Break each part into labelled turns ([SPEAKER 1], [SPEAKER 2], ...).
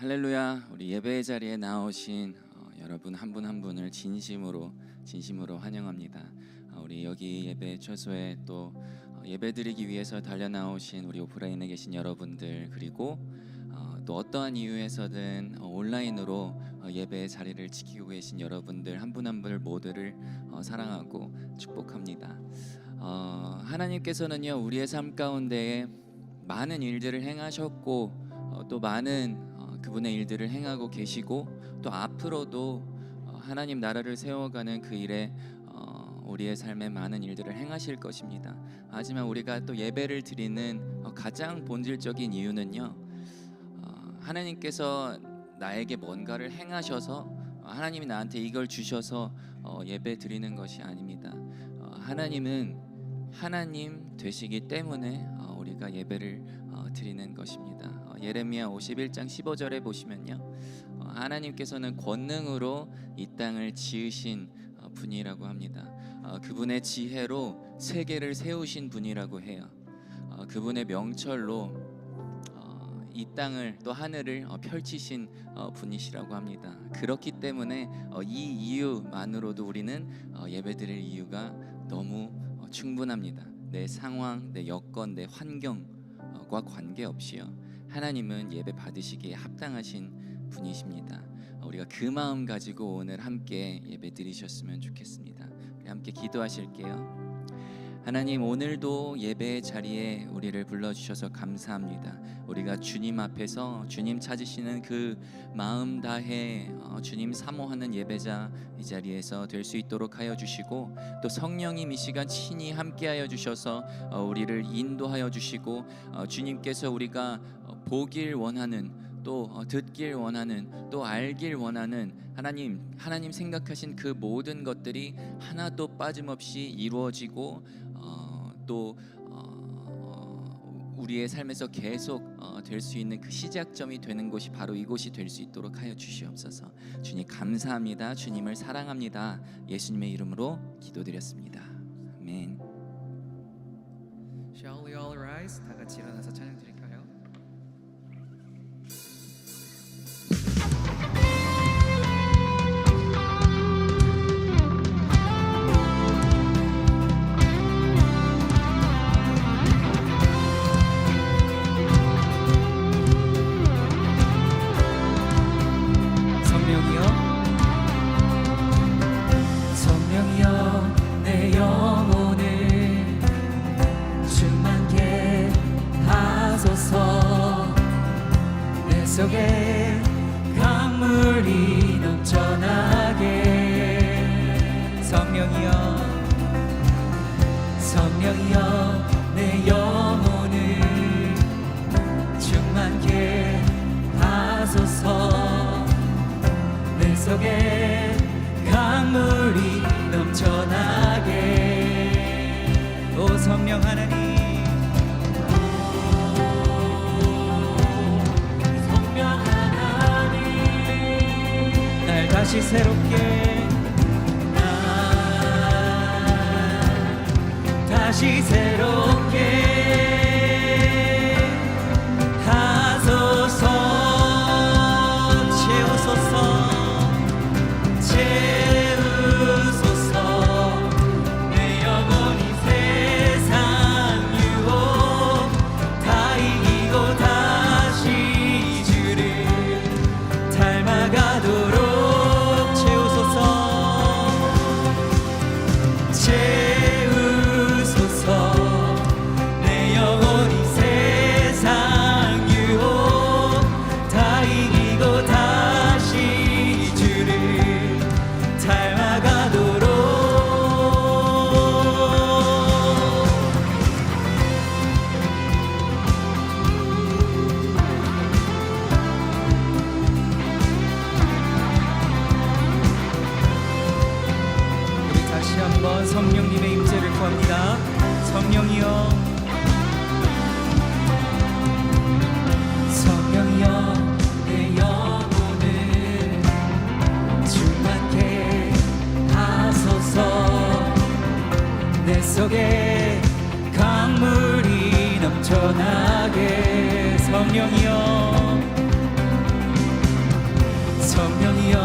[SPEAKER 1] 할렐루야. 우리 예배의 자리에 나오신 여러분 한 분 한 분을 진심으로 환영합니다. 우리 여기 예배 처소에 또 예배드리기 위해서 달려 나오신 우리 오프라인에 계신 여러분들, 그리고 또 어떠한 이유에서든 온라인으로 예배의 자리를 지키고 계신 여러분들 한 분 한 분 모두를 사랑하고 축복합니다. 하나님께서는요, 우리의 삶 가운데에 많은 일들을 행하셨고 또 많은 그분의 일들을 행하고 계시고, 또 앞으로도 하나님 나라를 세워가는 그 일에 우리의 삶에 많은 일들을 행하실 것입니다. 하지만 우리가 또 예배를 드리는 가장 본질적인 이유는요, 하나님께서 나에게 뭔가를 행하셔서 하나님이 나한테 이걸 주셔서 예배 드리는 것이 아닙니다. 하나님은 하나님 되시기 때문에 우리가 예배를 드리는 것입니다. 예레미야 51장 15절에 보시면요, 하나님께서는 권능으로 이 땅을 지으신 분이라고 합니다. 그분의 지혜로 세계를 세우신 분이라고 해요. 그분의 명철로 이 땅을 또 하늘을 펼치신 분이시라고 합니다. 그렇기 때문에 이 이유만으로도 우리는 예배드릴 이유가 너무 충분합니다. 내 상황, 내 여건, 내 환경과 관계없이요, 하나님은 예배 받으시기에 합당하신 분이십니다. 우리가 그 마음 가지고 오늘 함께 예배 드리셨으면 좋겠습니다. 우리 함께 기도하실게요. 하나님, 오늘도 예배의 자리에 우리를 불러주셔서 감사합니다. 우리가 주님 앞에서 주님 찾으시는 그 마음 다해 주님 사모하는 예배자 이 자리에서 될 수 있도록 하여 주시고, 또 성령님 이 시간 친히 함께하여 주셔서 우리를 인도하여 주시고, 주님께서 우리가 보길 원하는, 또 듣길 원하는, 또 알길 원하는 하나님 생각하신 그 모든 것들이 하나도 빠짐없이 이루어지고 또 우리의 삶에서 계속 될 수 있는 그 시작점이 되는 곳이 바로 이곳이 될 수 있도록 하여 주시옵소서. 주님 감사합니다. 주님을 사랑합니다. 예수님의 이름으로 기도드렸습니다. 아멘.
[SPEAKER 2] Shall we all rise? 다 같이 일어나서 찬양 드릴까요?
[SPEAKER 3] 성령이여 내 영혼을 충만케 하소서. 내 속에 강물이 넘쳐나게. 성령이여 내 영혼을 충만케 하소서. 내 속에 강물이 넘쳐나게.
[SPEAKER 2] 오 성령 하나님,
[SPEAKER 3] 성령 하나님,
[SPEAKER 2] 날 다시 새롭게,
[SPEAKER 3] 날 다시 새롭게 하소서. 채우소서. 내 영혼이 세상 유혹 다 이기고 다시 주를 닮아가도록 채우소서. 내 영혼이 세상 유혹 다 이기고 다시 주를 닮아가도록.
[SPEAKER 2] 우리 다시 한번 성령님의 임재를 구합니다. 성령이여,
[SPEAKER 3] 성령이여 내 영혼을 충만케 하소서. 내 속에 강물이 넘쳐나게.
[SPEAKER 2] 성령이여,
[SPEAKER 3] 성령이여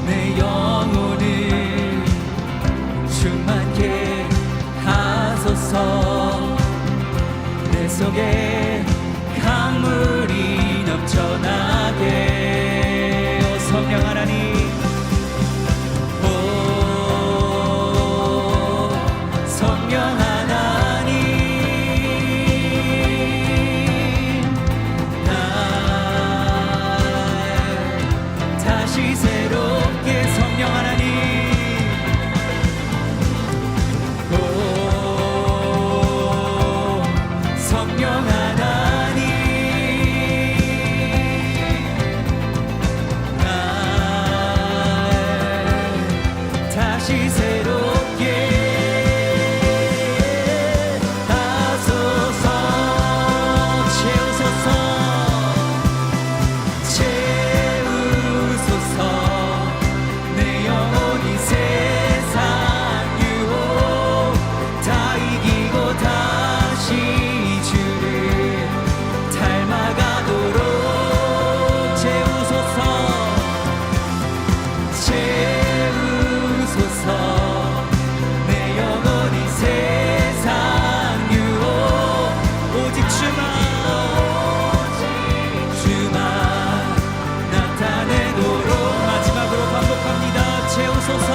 [SPEAKER 3] 내 영혼을 충만케 하소서. 내 속에 강물이 넘쳐나게. 오 성령 하나님, 오 성령 하나님, 날 다시 새롭게. 성령 하나님, 오 성령 하나님, 날 다시 새롭게 하소서. 채우소서, 채우소서. 내 영혼이 세상 유혹 다 이기고 다시 주를 닮아가도록 채우소서, 채우소서. 내 영혼이 세상 유혹 오직 주만 나타내도록. 마지막으로 반복합니다. 채우소서,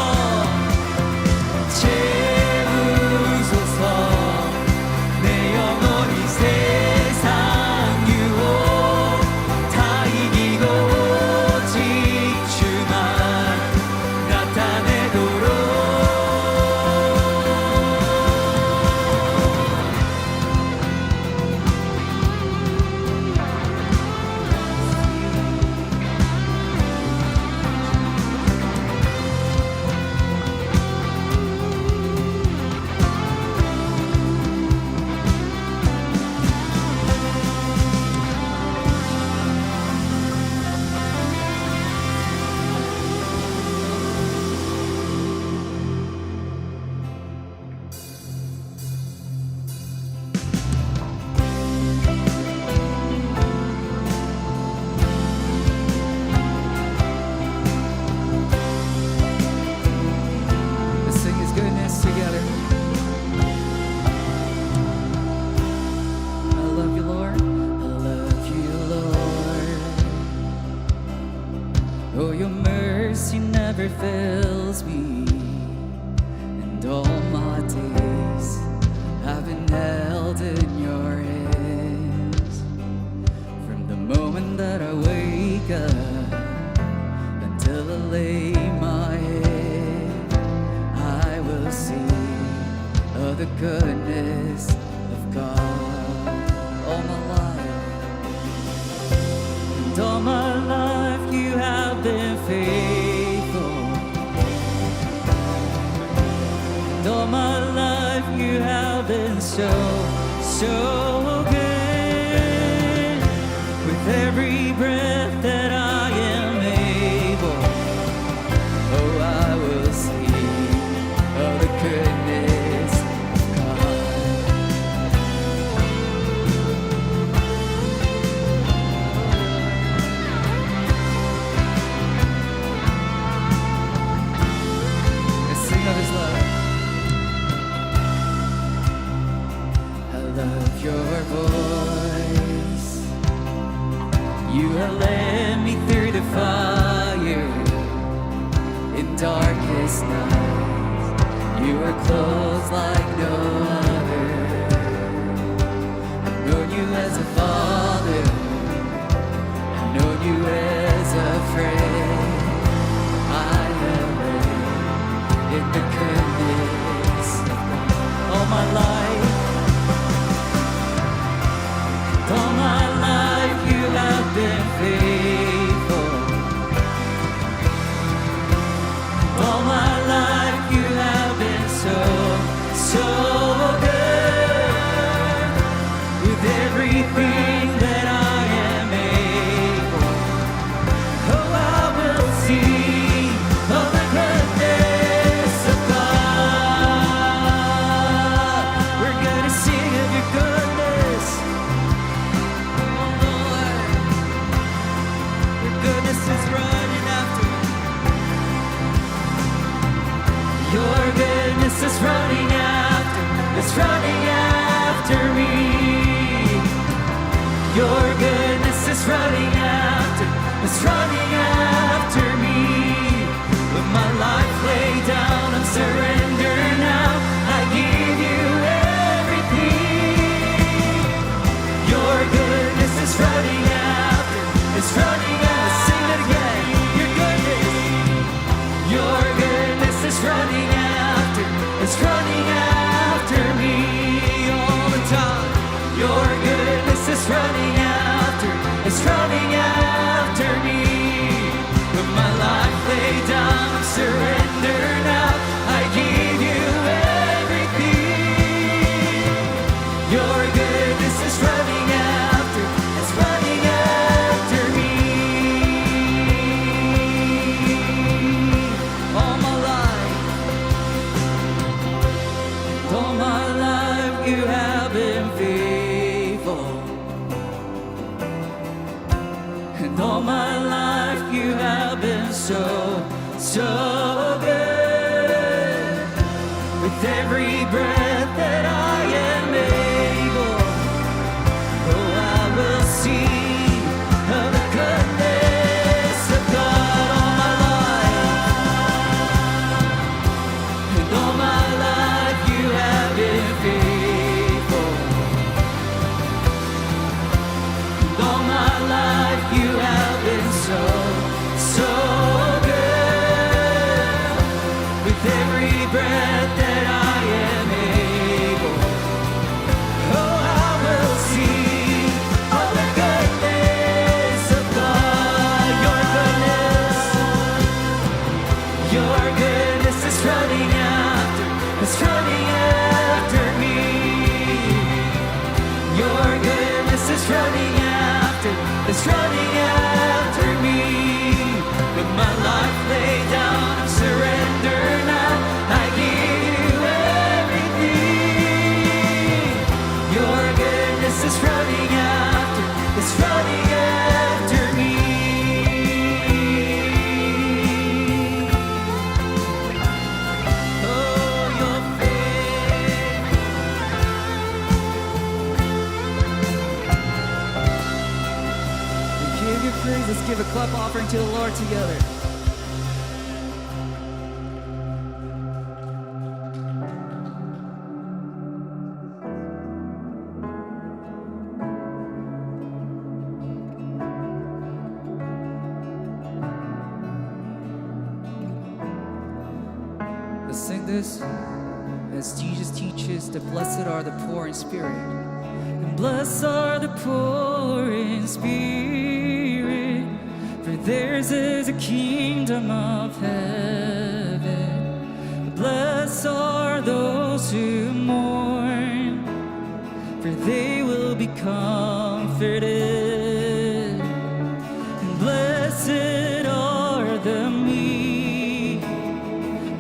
[SPEAKER 3] 채우소서. 내 영혼이 세상 유혹 다 이기고 오직 주만 나타내도록. Let's sing His goodness together. I love you, Lord. I love you, Lord. Oh, your mercy never fails me. And all my days I've been held in your hands. From the moment that I wake up until I lay my head, I will sing of the goodness of God. All my life, and all my life you have been faithful. And all my life you have been so good. With every breath that I am able, oh, I will sing of the goodness of God. Let's sing of His love. I love your voice. You have led me through the fire in darkest nights. You are close like no other. I've known you as a father, I've known you as a friend. I have lived in the goodness of God all my life. All my life you have been faithful. All my life you have been so good. With everything that I am able, oh, I will sing of the goodness of God. We're gonna sing of your goodness. Oh Lord, your goodness is running after.
[SPEAKER 2] all my life you have been so, so good. With every breath that I am able, oh, I will sing of the goodness of God all my life. And all my life you have been faithful. And all my life you have been so, so good. With every breath that I am able, oh, I will sing of the goodness of God. Your goodness is running after me. Your goodness is running after me. With my life laid down, I surrender now. I give you everything. Your goodness is running after me. Oh, your faith. We give you praise. Let's give a clap offering to the Lord together. Let's sing this as Jesus teaches that blessed are the poor in spirit. And blessed are the poor in spirit, for theirs is the kingdom of heaven. Blessed are those who mourn, for they will be comforted. And blessed are the meek,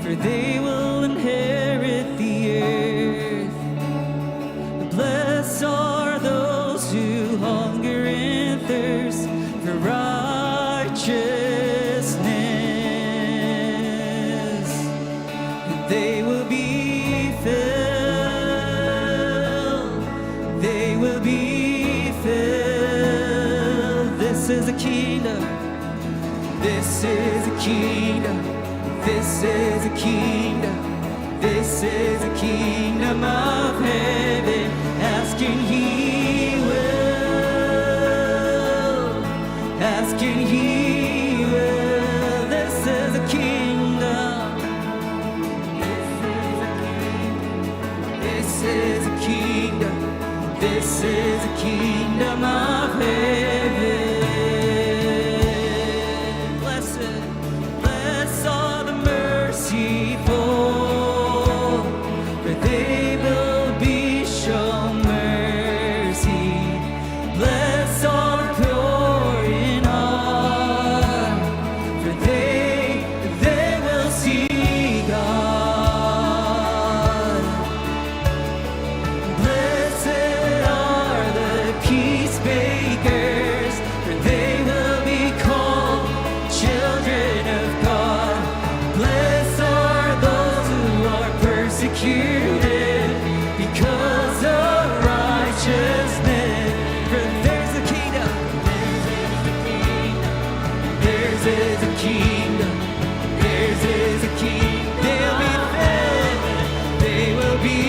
[SPEAKER 2] for they will inherit the earth. Blessed are those who hunger and thirst for righteousness, and they will be filled. They will be filled. This is the kingdom. This is the kingdom. This is the kingdom. This is the kingdom of heaven. Ask and he will. Ask and he will. This is the kingdom. This is the kingdom. This is the kingdom of heaven. Blessed are the merciful, for they will be shown mercy. Blessed are the pure in heart, for they will see God. Blessed are the peacemakers, for they will be called children of God. Blessed are those who are persecuted because of righteousness, for theirs the kingdom. Theirs is the kingdom. Theirs is the kingdom. They'll be filled. They will be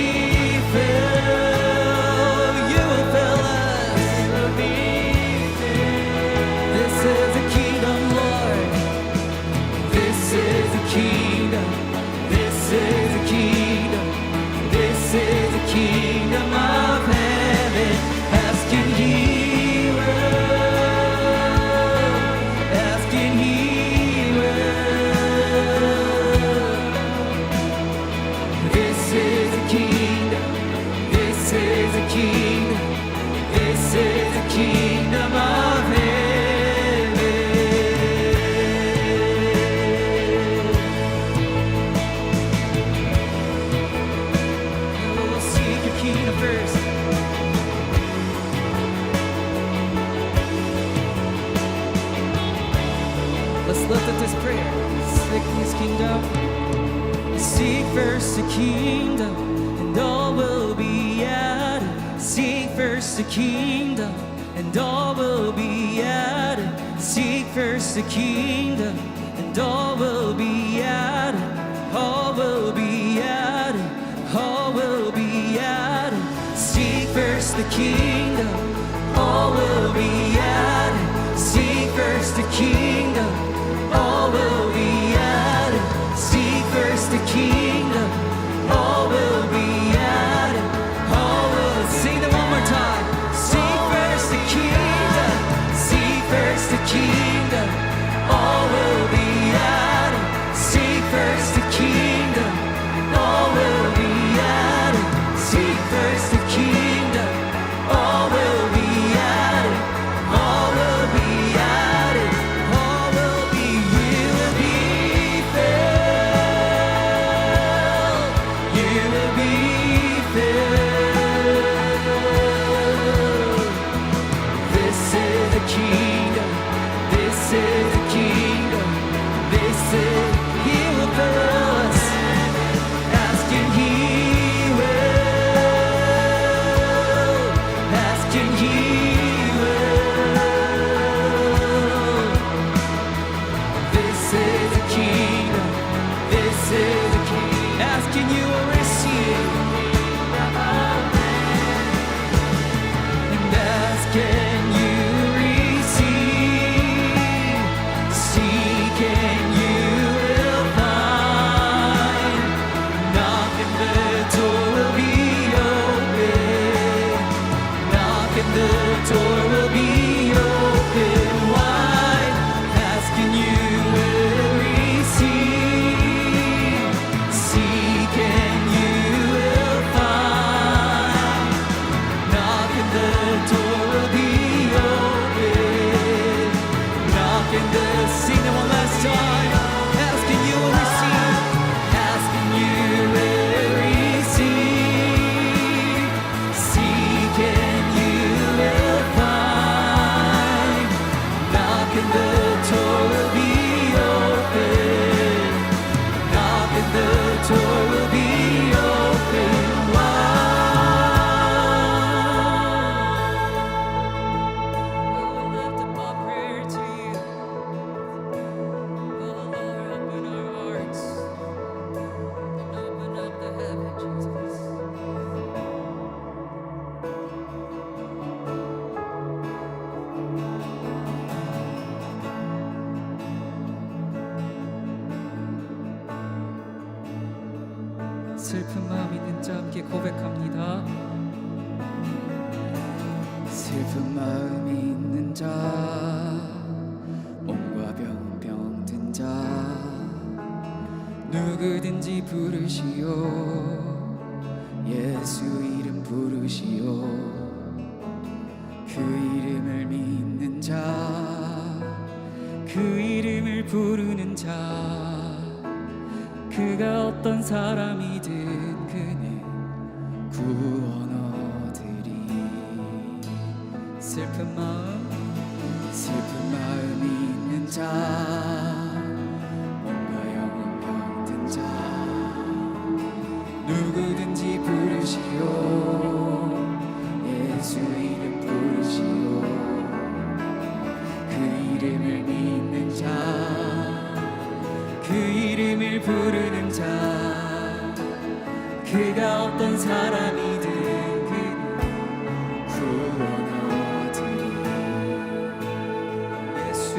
[SPEAKER 2] filled. You will fill us. This is the kingdom, Lord. This is the kingdom. This is the kingdom. This is the kingdom of heaven. Ask and he will. Ask and he will. This is the kingdom. This is the kingdom. This is the kingdom of heaven. Oh, seek your kingdom first. the King's kingdom. Seek first the kingdom, and all will be added. Seek first the kingdom, and all will be added. Seek first the kingdom, and all will be added. All will be added. All will be added. Seek first the kingdom, all will be added. Seek first the kingdom, all will be added. Seek first the kingdom, all will be added. All will sing them one more time. Seek first the kingdom, seek first the kingdom, all will be added. Seek first the kingdom, all will be added. Seek first the kingdom, all will be added. All will be added. All will be. You will be filled. You will be filled. This is the kingdom. This is the kingdom. This is. He will fill us. Ask and He will. Ask and He will. This is the kingdom. This is the kingdom. Ask and you will receive. And ask and you receive. Seek and you will find. Knock and the door will be open. Knock and the door will be open wide. Ask and you will receive. Seek and you will find. Knock and the door will be open. Knock and the sing them one last time. Ask and you will receive. Ask and you will receive. Seek and you will find. Knock and the door will be open. Knock and the door will be open wide. I will lift up my prayer to you. Oh Lord, open our hearts and open up the heaven, Jesus. 슬픈 마음 있는 자 함께 고백합니다. 슬픈 마음 있는 자, 몸과 병든 자, 누구든지 부르시오. 예수 이름 부르시오. 그 이름을 믿는 자, 그 이름을 부르는 자, 그가 어떤 사람이든 그는 구원 얻으리. 슬픈 마음 있는 자, 몸과 영혼 병든 자, 누구든지 부르시오. 예수 이름 부르시오. 그 이름을 믿는 자, 그 이름을 부르는 자, 그가 어떤 사람이든 그는 구원 얻으리. 예수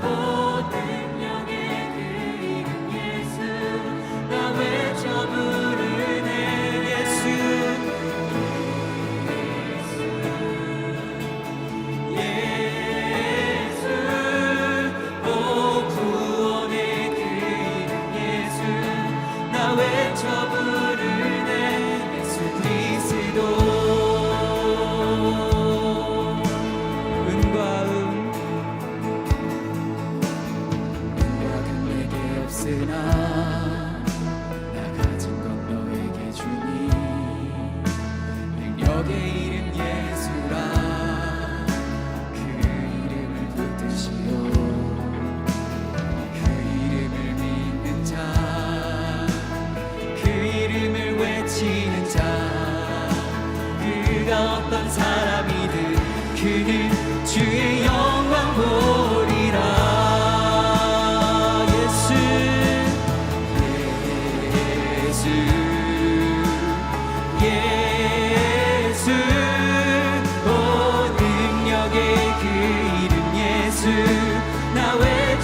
[SPEAKER 2] 모든 영의 그 이름 예수, 나 외쳐 부르네. 예수 예수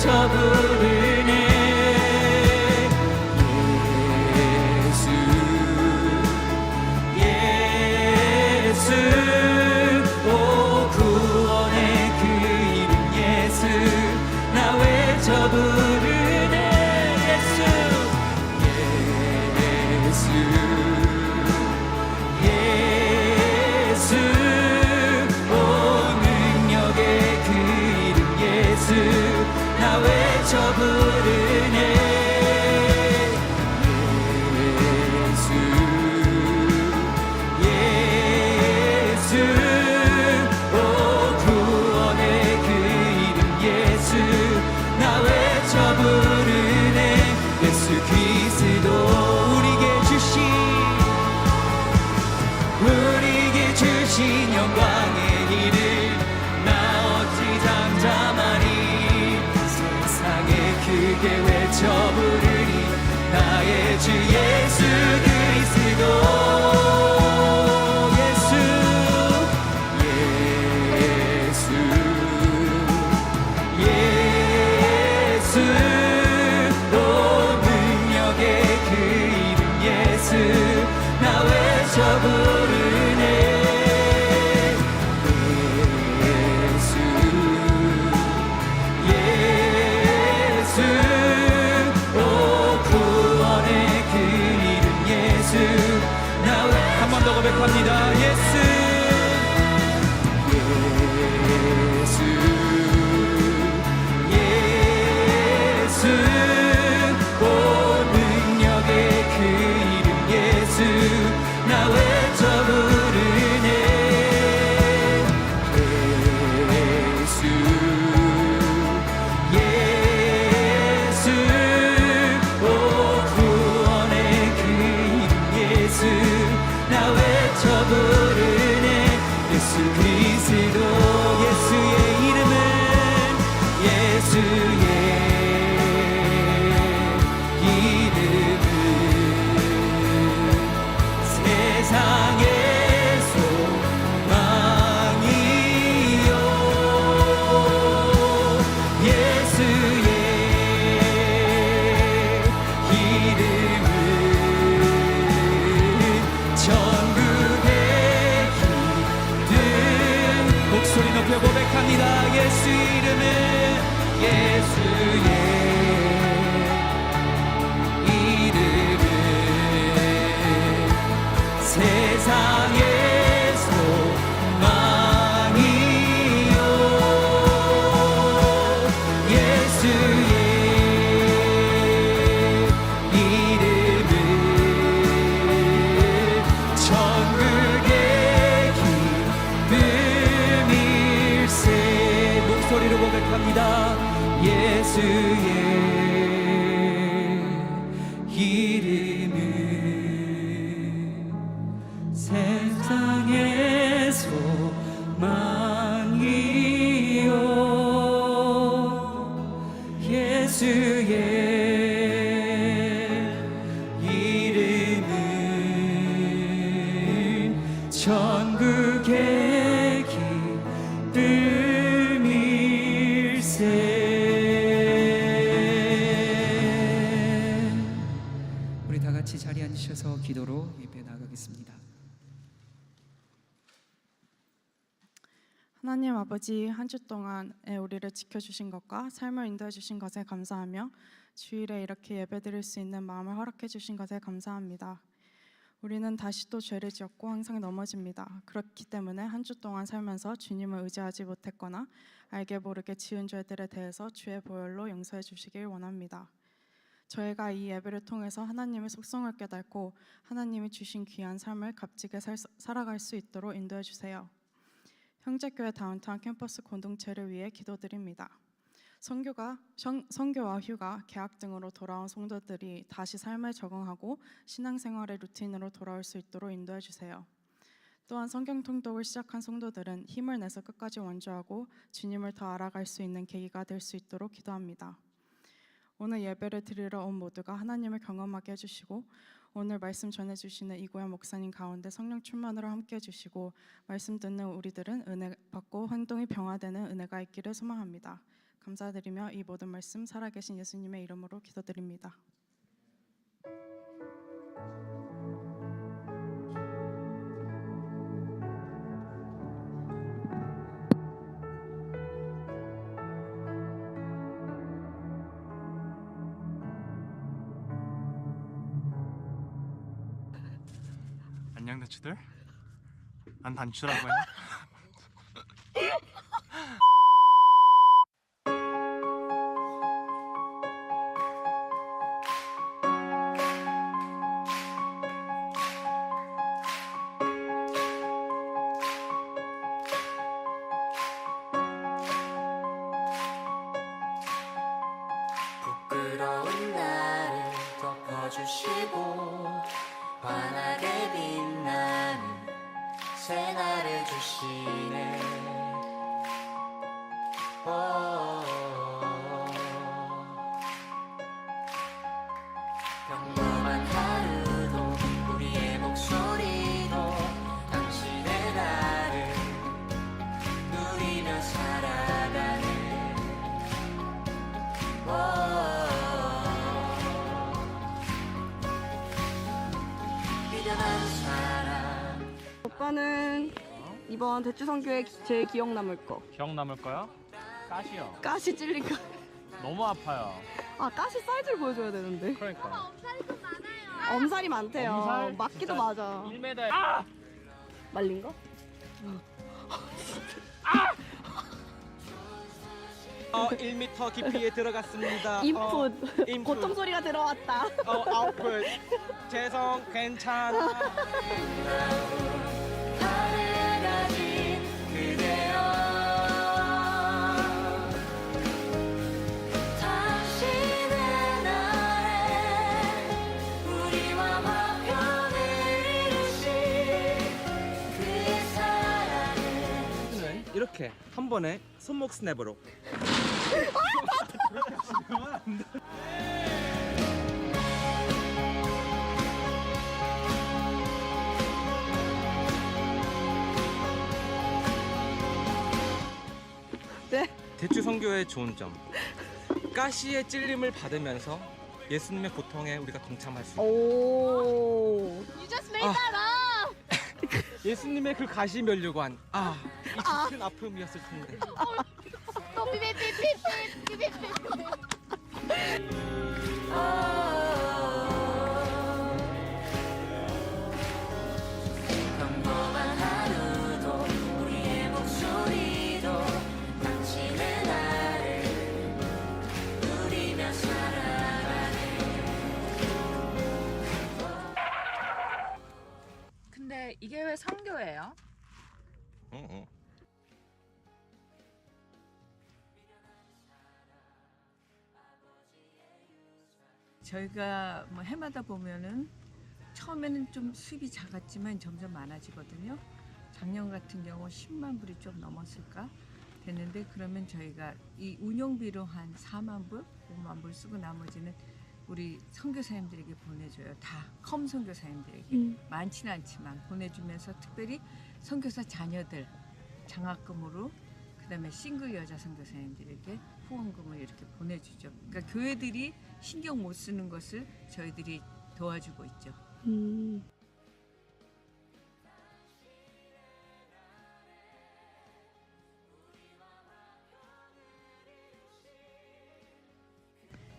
[SPEAKER 2] 외쳐 부르네. 예수 오 구원의 그 이름 예수 나 외쳐 부르네. 예수 예수 오 능력의 그 이름 예수 나 외쳐 부르네. 예수 오 구원의 그 이름 예수 나 외쳐 부르네. 예수 그리스도 우리에게 주신 영광의 이름 나 어찌 잠잠하리. 세상에 크게 외쳐 부르리 나의 주 예수 그리스도. 예수 오 능력의 그 이름 예수 나 외쳐 부르네. 예수 오 구원의 그 이름 예수 나 한 번 더 고백합니다. 예수 오 능력의 그 이름 예수 나 외쳐 부르네. 예수 오 구원의 그 이름 예수 나 외쳐 부르네. 예수 그리스도 예수의 이름은 예수의 이름은 세상의 소망이요. 예수의 이름은 천국의 기쁨. 목소리 높여 고백합니다. 예수 이름은 예수의 이름은 세상의 소망이요. 예수의 이름은 천국의 기쁨일세. 목소리로 고백합니다. 예수의 이름은 세상의 소망이요. 예수의 이름은 천국의 기쁨일세. 우리 다 같이 자리에 앉으셔서 기도로 예배 나가겠습니다.
[SPEAKER 4] 하나님 아버지, 한 주 동안에 우리를 지켜주신 것과 삶을 인도해 주신 것에 감사하며 주일에 이렇게 예배드릴 수 있는 마음을 허락해 주신 것에 감사합니다. 우리는 다시 또 죄를 지었고 항상 넘어집니다. 그렇기 때문에 한 주 동안 살면서 주님을 의지하지 못했거나 알게 모르게 지은 죄들에 대해서 주의 보혈로 용서해 주시길 원합니다. 저희가 이 예배를 통해서 하나님의 속성을 깨닫고 하나님이 주신 귀한 삶을 값지게 살아갈 수 있도록 인도해 주세요. 형제교회 다운타운 캠퍼스 공동체를 위해 기도드립니다. 선교와 휴가, 개학 등으로 돌아온 성도들이 다시 삶에 적응하고 신앙생활의 루틴으로 돌아올 수 있도록 인도해 주세요. 또한 성경 통독을 시작한 성도들은 힘을 내서 끝까지 완주하고 주님을 더 알아갈 수 있는 계기가 될 수 있도록 기도합니다. 오늘 예배를 드리러 온 모두가 하나님을 경험하게 해주시고 오늘 말씀 전해주시는 이고현 목사님 가운데 성령 충만으로 함께 해주시고 말씀 듣는 우리들은 은혜 받고 행동이 병화되는 은혜가 있기를 소망합니다. 감사드리며 이 모든 말씀 살아계신 예수님의 이름으로 기도드립니다.
[SPEAKER 5] 안녕 단추들. 난 단추라고 해.
[SPEAKER 3] 부끄러운 나를 덮어주시고 환하게 빛나는 새날을 주시네. 평범한 하루도 우리의 목소리도 당신의 나를 누리며 살아가네. 미련한 사람.
[SPEAKER 6] 오빠는 이번 대추 선교에 제일 기억 남을 거.
[SPEAKER 7] 기억 남을 거야? 가시요.
[SPEAKER 6] 가시 찔린 거.
[SPEAKER 7] 너무 아파요.
[SPEAKER 6] 아, 가시 사이즈를 보여줘야 되는데.
[SPEAKER 7] 그러니까.
[SPEAKER 6] 엄살이 많대요.
[SPEAKER 7] 엄살?
[SPEAKER 6] 맞기도
[SPEAKER 7] 진짜
[SPEAKER 6] 맞아.
[SPEAKER 7] 1m. 아!
[SPEAKER 6] 말린 거?
[SPEAKER 8] 1m 깊이에 들어갔습니다.
[SPEAKER 6] 인풋.
[SPEAKER 8] 인풋.
[SPEAKER 6] 고통 소리가 들어왔다.
[SPEAKER 8] 아웃풋. 죄송, 괜찮아.
[SPEAKER 3] 하늘 가진 그대여 당신의 날에 우리와 화평을 이루신 그의 사랑을
[SPEAKER 8] 는 이렇게 한 번에 손목 스냅으로.
[SPEAKER 6] 네.
[SPEAKER 8] 대추 선교의 좋은 점. 가시의 찔림을 받으면서 예수님의 고통에 우리가 동참할 수 있다.
[SPEAKER 6] 오.
[SPEAKER 8] 예수님의 그 가시 면류관. 이 큰 아픔이었을 텐데.
[SPEAKER 3] 평범한 하루도 우리의 목소리도 당신의 나를 누리며 살아가네.
[SPEAKER 9] 근데 이게 왜 선교예요?
[SPEAKER 10] 저희가 뭐 해마다 보면은 처음에는 좀 수입이 작았지만 점점 많아지거든요. 작년 같은 경우 10만 불이 좀 넘었을까 됐는데, 그러면 저희가 이 운영비로 한 4만 불, 5만 불 쓰고 나머지는 우리 선교사님들에게 보내줘요. 다 컴 선교사님들에게. 많지는 않지만 보내주면서 특별히 선교사 자녀들 장학금으로, 그다음에 싱글 여자 선교사님들에게 후원금을 이렇게 보내주죠. 그러니까 교회들이 신경 못 쓰는 것을 저희들이 도와주고 있죠.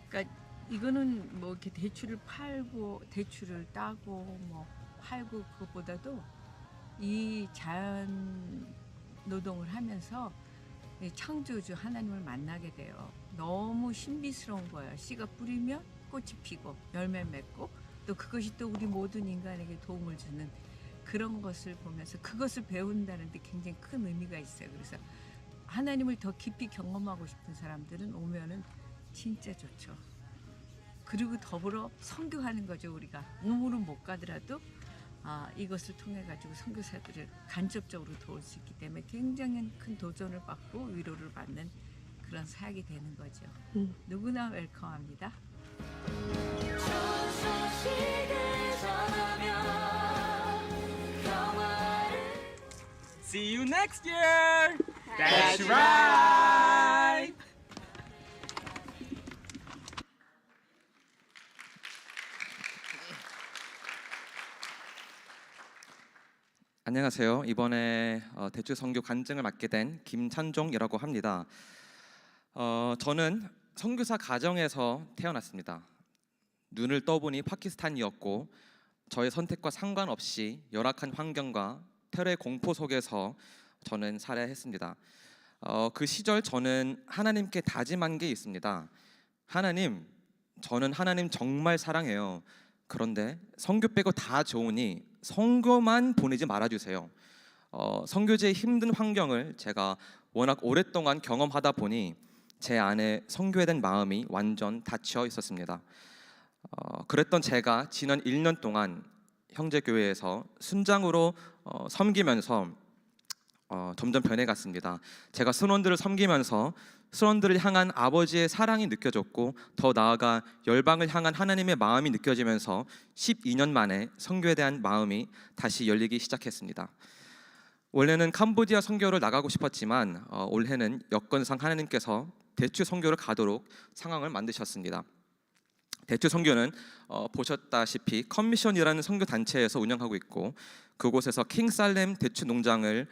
[SPEAKER 10] 그러니까 이거는 뭐 이렇게 대추를 팔고 대추를 따고 뭐 팔고 그것보다도 이 자연 노동을 하면서 이 창조주 하나님을 만나게 돼요. 너무 신비스러운 거예요. 씨가 뿌리면 꽃이 피고 열매 맺고 또 그것이 또 우리 모든 인간에게 도움을 주는 그런 것을 보면서 그것을 배운다는 데 굉장히 큰 의미가 있어요. 그래서 하나님을 더 깊이 경험하고 싶은 사람들은 오면은 진짜 좋죠. 그리고 더불어 선교하는 거죠. 우리가 우물은 못 가더라도 이것을 통해 가지고 선교사들을 간접적으로 도울 수 있기 때문에 굉장히 큰 도전을 받고 위로를 받는 그런 사역이 되는 거죠. 누구나 웰컴합니다.
[SPEAKER 3] 좋은 소식을 전하며 평화를
[SPEAKER 8] See you next year. That's right. 안녕하세요. 이번에 대추 선교 간증을 맡게 된 김찬종이라고 합니다. 저는 선교사 가정에서 태어났습니다. 눈을 떠보니 파키스탄이었고 저의 선택과 상관없이 열악한 환경과 테러의 공포 속에서 저는 살아야 했습니다. 그 시절 저는 하나님께 다짐한 게 있습니다. 하나님, 저는 하나님 정말 사랑해요. 그런데 선교 빼고 다 좋으니 선교만 보내지 말아주세요. 선교지의 힘든 환경을 제가 워낙 오랫동안 경험하다 보니 제 안에 선교에 대한 마음이 완전 닫혀 있었습니다. 그랬던 제가 지난 1년 동안 형제교회에서 순장으로 섬기면서 점점 변해갔습니다. 제가 선원들을 섬기면서 선원들을 향한 아버지의 사랑이 느껴졌고 더 나아가 열방을 향한 하나님의 마음이 느껴지면서 12년 만에 선교에 대한 마음이 다시 열리기 시작했습니다. 원래는 캄보디아 선교를 나가고 싶었지만 올해는 여건상 하나님께서 대추 선교를 가도록 상황을 만드셨습니다. 대추 선교는 보셨다시피 커미션이라는 선교 단체에서 운영하고 있고 그곳에서 킹살렘 대추 농장을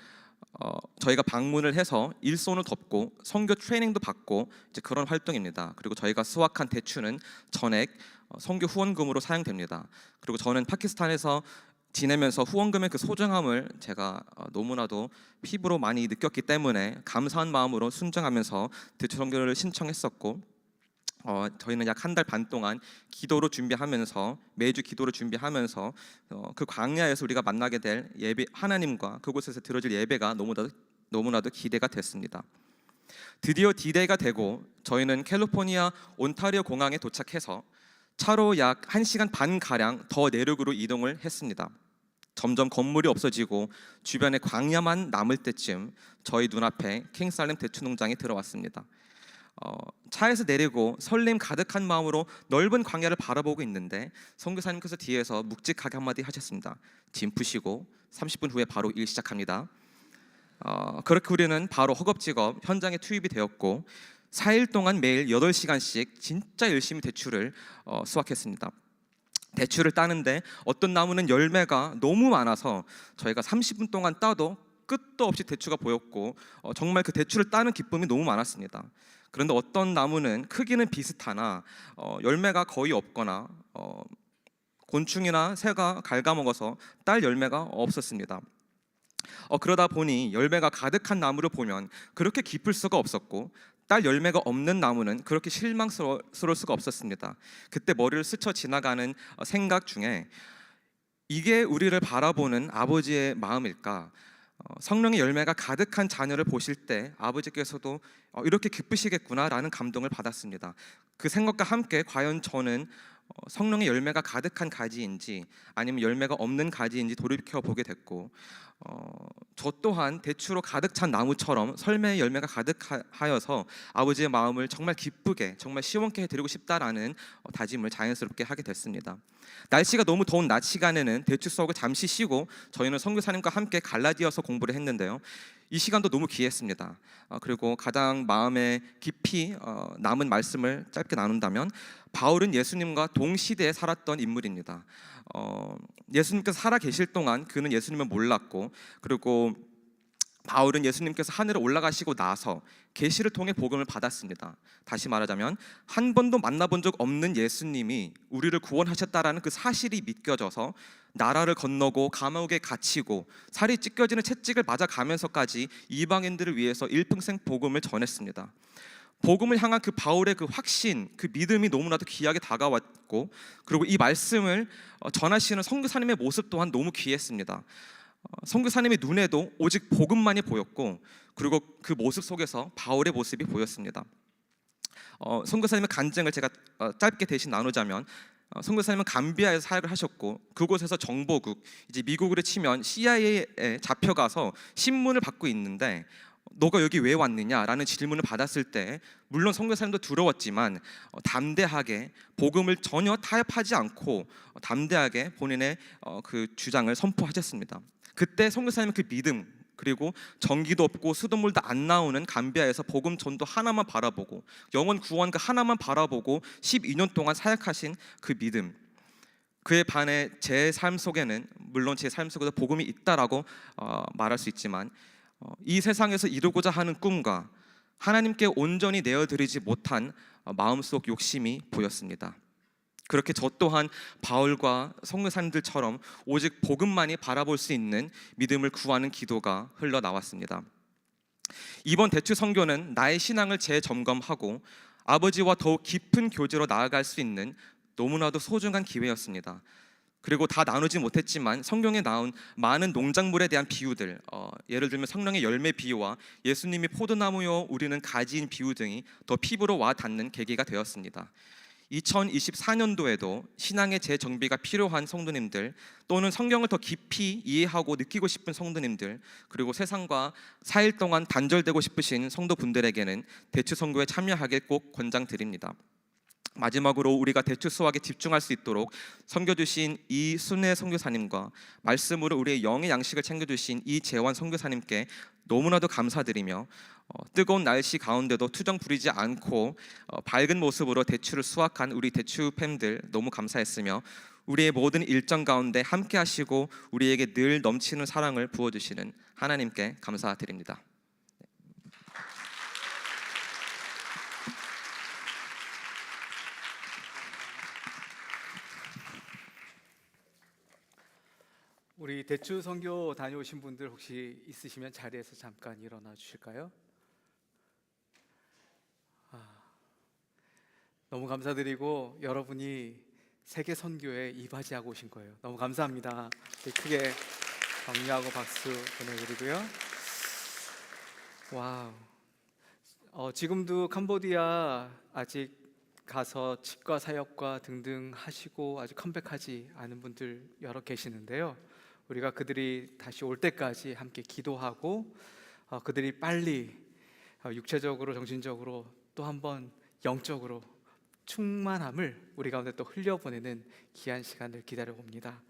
[SPEAKER 8] 저희가 방문을 해서 일손을 돕고 선교 트레이닝도 받고 이제 그런 활동입니다. 그리고 저희가 수확한 대추는 전액 선교 후원금으로 사용됩니다. 그리고 저는 파키스탄에서 지내면서 후원금의 그 소중함을 제가 너무나도 피부로 많이 느꼈기 때문에 감사한 마음으로 순종하면서 대추 선교를 신청했었고 저희는 약 한 달 반 동안 기도로 준비하면서 매주 기도를 준비하면서 그 광야에서 우리가 만나게 될 예배 하나님과 그곳에서 드려질 예배가 너무나도 기대가 됐습니다. 드디어 D-Day가 되고 저희는 캘리포니아 온타리오 공항에 도착해서 차로 약 1시간 반 가량 더 내륙으로 이동을 했습니다. 점점 건물이 없어지고 주변에 광야만 남을 때쯤 저희 눈앞에 킹살렘 대추 농장에 들어왔습니다. 차에서 내리고 설렘 가득한 마음으로 넓은 광야를 바라보고 있는데 선교사님께서 뒤에서 묵직하게 한마디 하셨습니다. 짐 푸시고 30분 후에 바로 일 시작합니다. 그렇게 우리는 바로 허겁지겁 현장에 투입이 되었고 4일 동안 매일 8시간씩 진짜 열심히 대추를 수확했습니다. 대추를 따는데 어떤 나무는 열매가 너무 많아서 저희가 30분 동안 따도 끝도 없이 대추가 보였고 정말 그 대추를 따는 기쁨이 너무 많았습니다. 그런데 어떤 나무는 크기는 비슷하나 열매가 거의 없거나 곤충이나 새가 갉아먹어서 딸 열매가 없었습니다. 그러다 보니 열매가 가득한 나무를 보면 그렇게 기쁠 수가 없었고 딸 열매가 없는 나무는 그렇게 실망스러울 수가 없었습니다. 그때 머리를 스쳐 지나가는 생각 중에 이게 우리를 바라보는 아버지의 마음일까? 성령의 열매가 가득한 자녀를 보실 때 아버지께서도 이렇게 기쁘시겠구나라는 감동을 받았습니다. 그 생각과 함께 과연 저는 성령의 열매가 가득한 가지인지 아니면 열매가 없는 가지인지 돌이켜 보게 됐고 저 또한 대추로 가득 찬 나무처럼 설매의 열매가 가득하여서 아버지의 마음을 정말 기쁘게 정말 시원케 해드리고 싶다라는 다짐을 자연스럽게 하게 됐습니다. 날씨가 너무 더운 낮 시간에는 대추 수확을 잠시 쉬고 저희는 선교사님과 함께 갈라디아서 공부를 했는데요. 이 시간도 너무 귀했습니다. 그리고 가장 마음에 깊이 남은 말씀을 짧게 나눈다면 바울은 예수님과 동시대에 살았던 인물입니다. 예수님께서 살아 계실 동안 그는 예수님을 몰랐고 그리고 바울은 예수님께서 하늘에 올라가시고 나서 계시를 통해 복음을 받았습니다. 다시 말하자면 한 번도 만나본 적 없는 예수님이 우리를 구원하셨다라는 그 사실이 믿겨져서 나라를 건너고 감옥에 갇히고 살이 찢겨지는 채찍을 맞아가면서까지 이방인들을 위해서 일평생 복음을 전했습니다. 복음을 향한 그 바울의 그 확신, 그 믿음이 너무나도 귀하게 다가왔고 그리고 이 말씀을 전하시는 선교사님의 모습 또한 너무 귀했습니다. 선교사님의 눈에도 오직 복음만이 보였고 그리고 그 모습 속에서 바울의 모습이 보였습니다. 선교사님의 간증을 제가 짧게 대신 나누자면 선교사님은 감비아에서 사역을 하셨고 그곳에서 정보국, 이제 미국으로 치면 CIA에 잡혀가서 신문을 받고 있는데 너가 여기 왜 왔느냐라는 질문을 받았을 때 물론 선교사님도 두려웠지만 담대하게 복음을 전혀 타협하지 않고 담대하게 본인의 그 주장을 선포하셨습니다. 그때 선교사님의 그 믿음 그리고 전기도 없고 수돗물도 안 나오는 감비아에서 복음 전도 하나만 바라보고 영혼 구원 그 하나만 바라보고 12년 동안 사역하신 그 믿음 그에 반해 제 삶 속에는 물론 제 삶 속에도 복음이 있다라고 말할 수 있지만 이 세상에서 이루고자 하는 꿈과 하나님께 온전히 내어드리지 못한 마음속 욕심이 보였습니다. 그렇게 저 또한 바울과 선교사님들처럼 오직 복음만이 바라볼 수 있는 믿음을 구하는 기도가 흘러나왔습니다. 이번 대추 선교는 나의 신앙을 재점검하고 아버지와 더욱 깊은 교제로 나아갈 수 있는 너무나도 소중한 기회였습니다. 그리고 다 나누지 못했지만 성경에 나온 많은 농작물에 대한 비유들, 예를 들면 성령의 열매 비유와 예수님이 포도나무요 우리는 가지인 비유 등이 더 피부로 와 닿는 계기가 되었습니다. 2024년도에도 신앙의 재정비가 필요한 성도님들, 또는 성경을 더 깊이 이해하고 느끼고 싶은 성도님들, 그리고 세상과 4일 동안 단절되고 싶으신 성도분들에게는 대추 선교에 참여하길 꼭 권장드립니다. 마지막으로 우리가 대추 수확에 집중할 수 있도록 섬겨주신 이순애 선교사님과 말씀으로 우리의 영의 양식을 챙겨주신 이재환 선교사님께 너무나도 감사드리며 뜨거운 날씨 가운데도 투정 부리지 않고 밝은 모습으로 대추를 수확한 우리 대추 팬들 너무 감사했으며 우리의 모든 일정 가운데 함께 하시고 우리에게 늘 넘치는 사랑을 부어주시는 하나님께 감사드립니다.
[SPEAKER 11] 우리 대추 선교 다녀오신 분들 혹시 있으시면 자리에서 잠깐 일어나 주실까요? 너무 감사드리고 여러분이 세계 선교에 이바지하고 오신 거예요. 너무 감사합니다. 크게 격려하고 박수 보내드리고요. 와우. 지금도 캄보디아 아직 가서 치과 사역과 등등 하시고 아직 컴백하지 않은 분들 여러 계시는데요. 우리가 그들이 다시 올 때까지 함께 기도하고 그들이 빨리 육체적으로 정신적으로 또 한번 영적으로 충만함을 우리 가운데 또 흘려보내는 귀한 시간을 기다려 봅니다.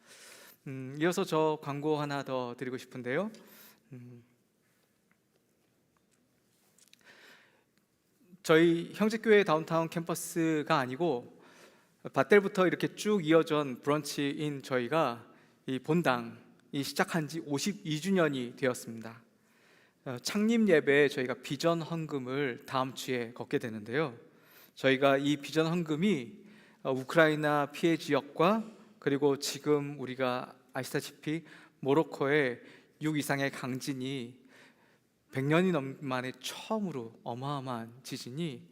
[SPEAKER 11] 이어서 저 광고 하나 더 드리고 싶은데요. 저희 형제교회 다운타운 캠퍼스가 아니고 밭들부터 이렇게 쭉 이어진 브런치인 저희가 이 본당이 시작한 지 52주년이 되었습니다. 창립 예배에 저희가 비전 헌금을 다음 주에 걷게 되는데요. 저희가 이 비전 헌금이 우크라이나 피해 지역과 그리고 지금 우리가 아시다시피 모로코의 6 이상의 강진이 100년이 만에 처음으로 어마어마한 지진이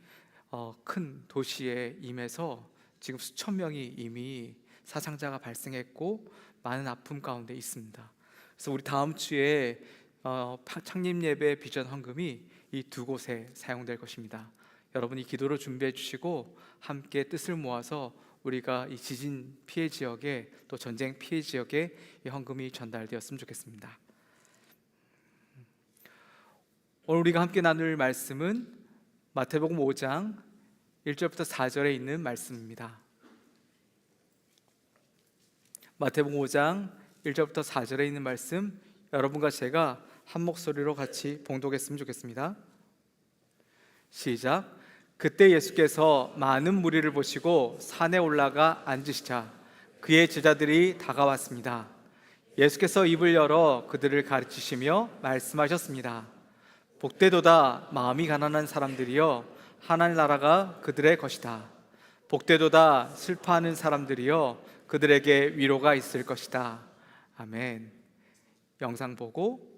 [SPEAKER 11] 큰 도시에 임해서 지금 수천 명이 이미 사상자가 발생했고 많은 아픔 가운데 있습니다. 그래서 우리 다음 주에 창립 예배 비전 헌금이 이 두 곳에 사용될 것입니다. 여러분이 기도로 준비해 주시고 함께 뜻을 모아서 우리가 이 지진 피해 지역에 또 전쟁 피해 지역에 이 헌금이 전달되었으면 좋겠습니다. 오늘 우리가 함께 나눌 말씀은 마태복음 5장 1절부터 4절에 있는 말씀입니다. 마태복음 5장 1절부터 4절에 있는 말씀, 여러분과 제가 한 목소리로 같이 봉독했으면 좋겠습니다. 시작. 그때 예수께서 많은 무리를 보시고 산에 올라가 앉으시자 그의 제자들이 다가왔습니다. 예수께서 입을 열어 그들을 가르치시며 말씀하셨습니다. 복되도다 마음이 가난한 사람들이여, 하나님 나라가 그들의 것이다. 복되도다 슬퍼하는 사람들이여, 그들에게 위로가 있을 것이다. 아멘. 영상 보고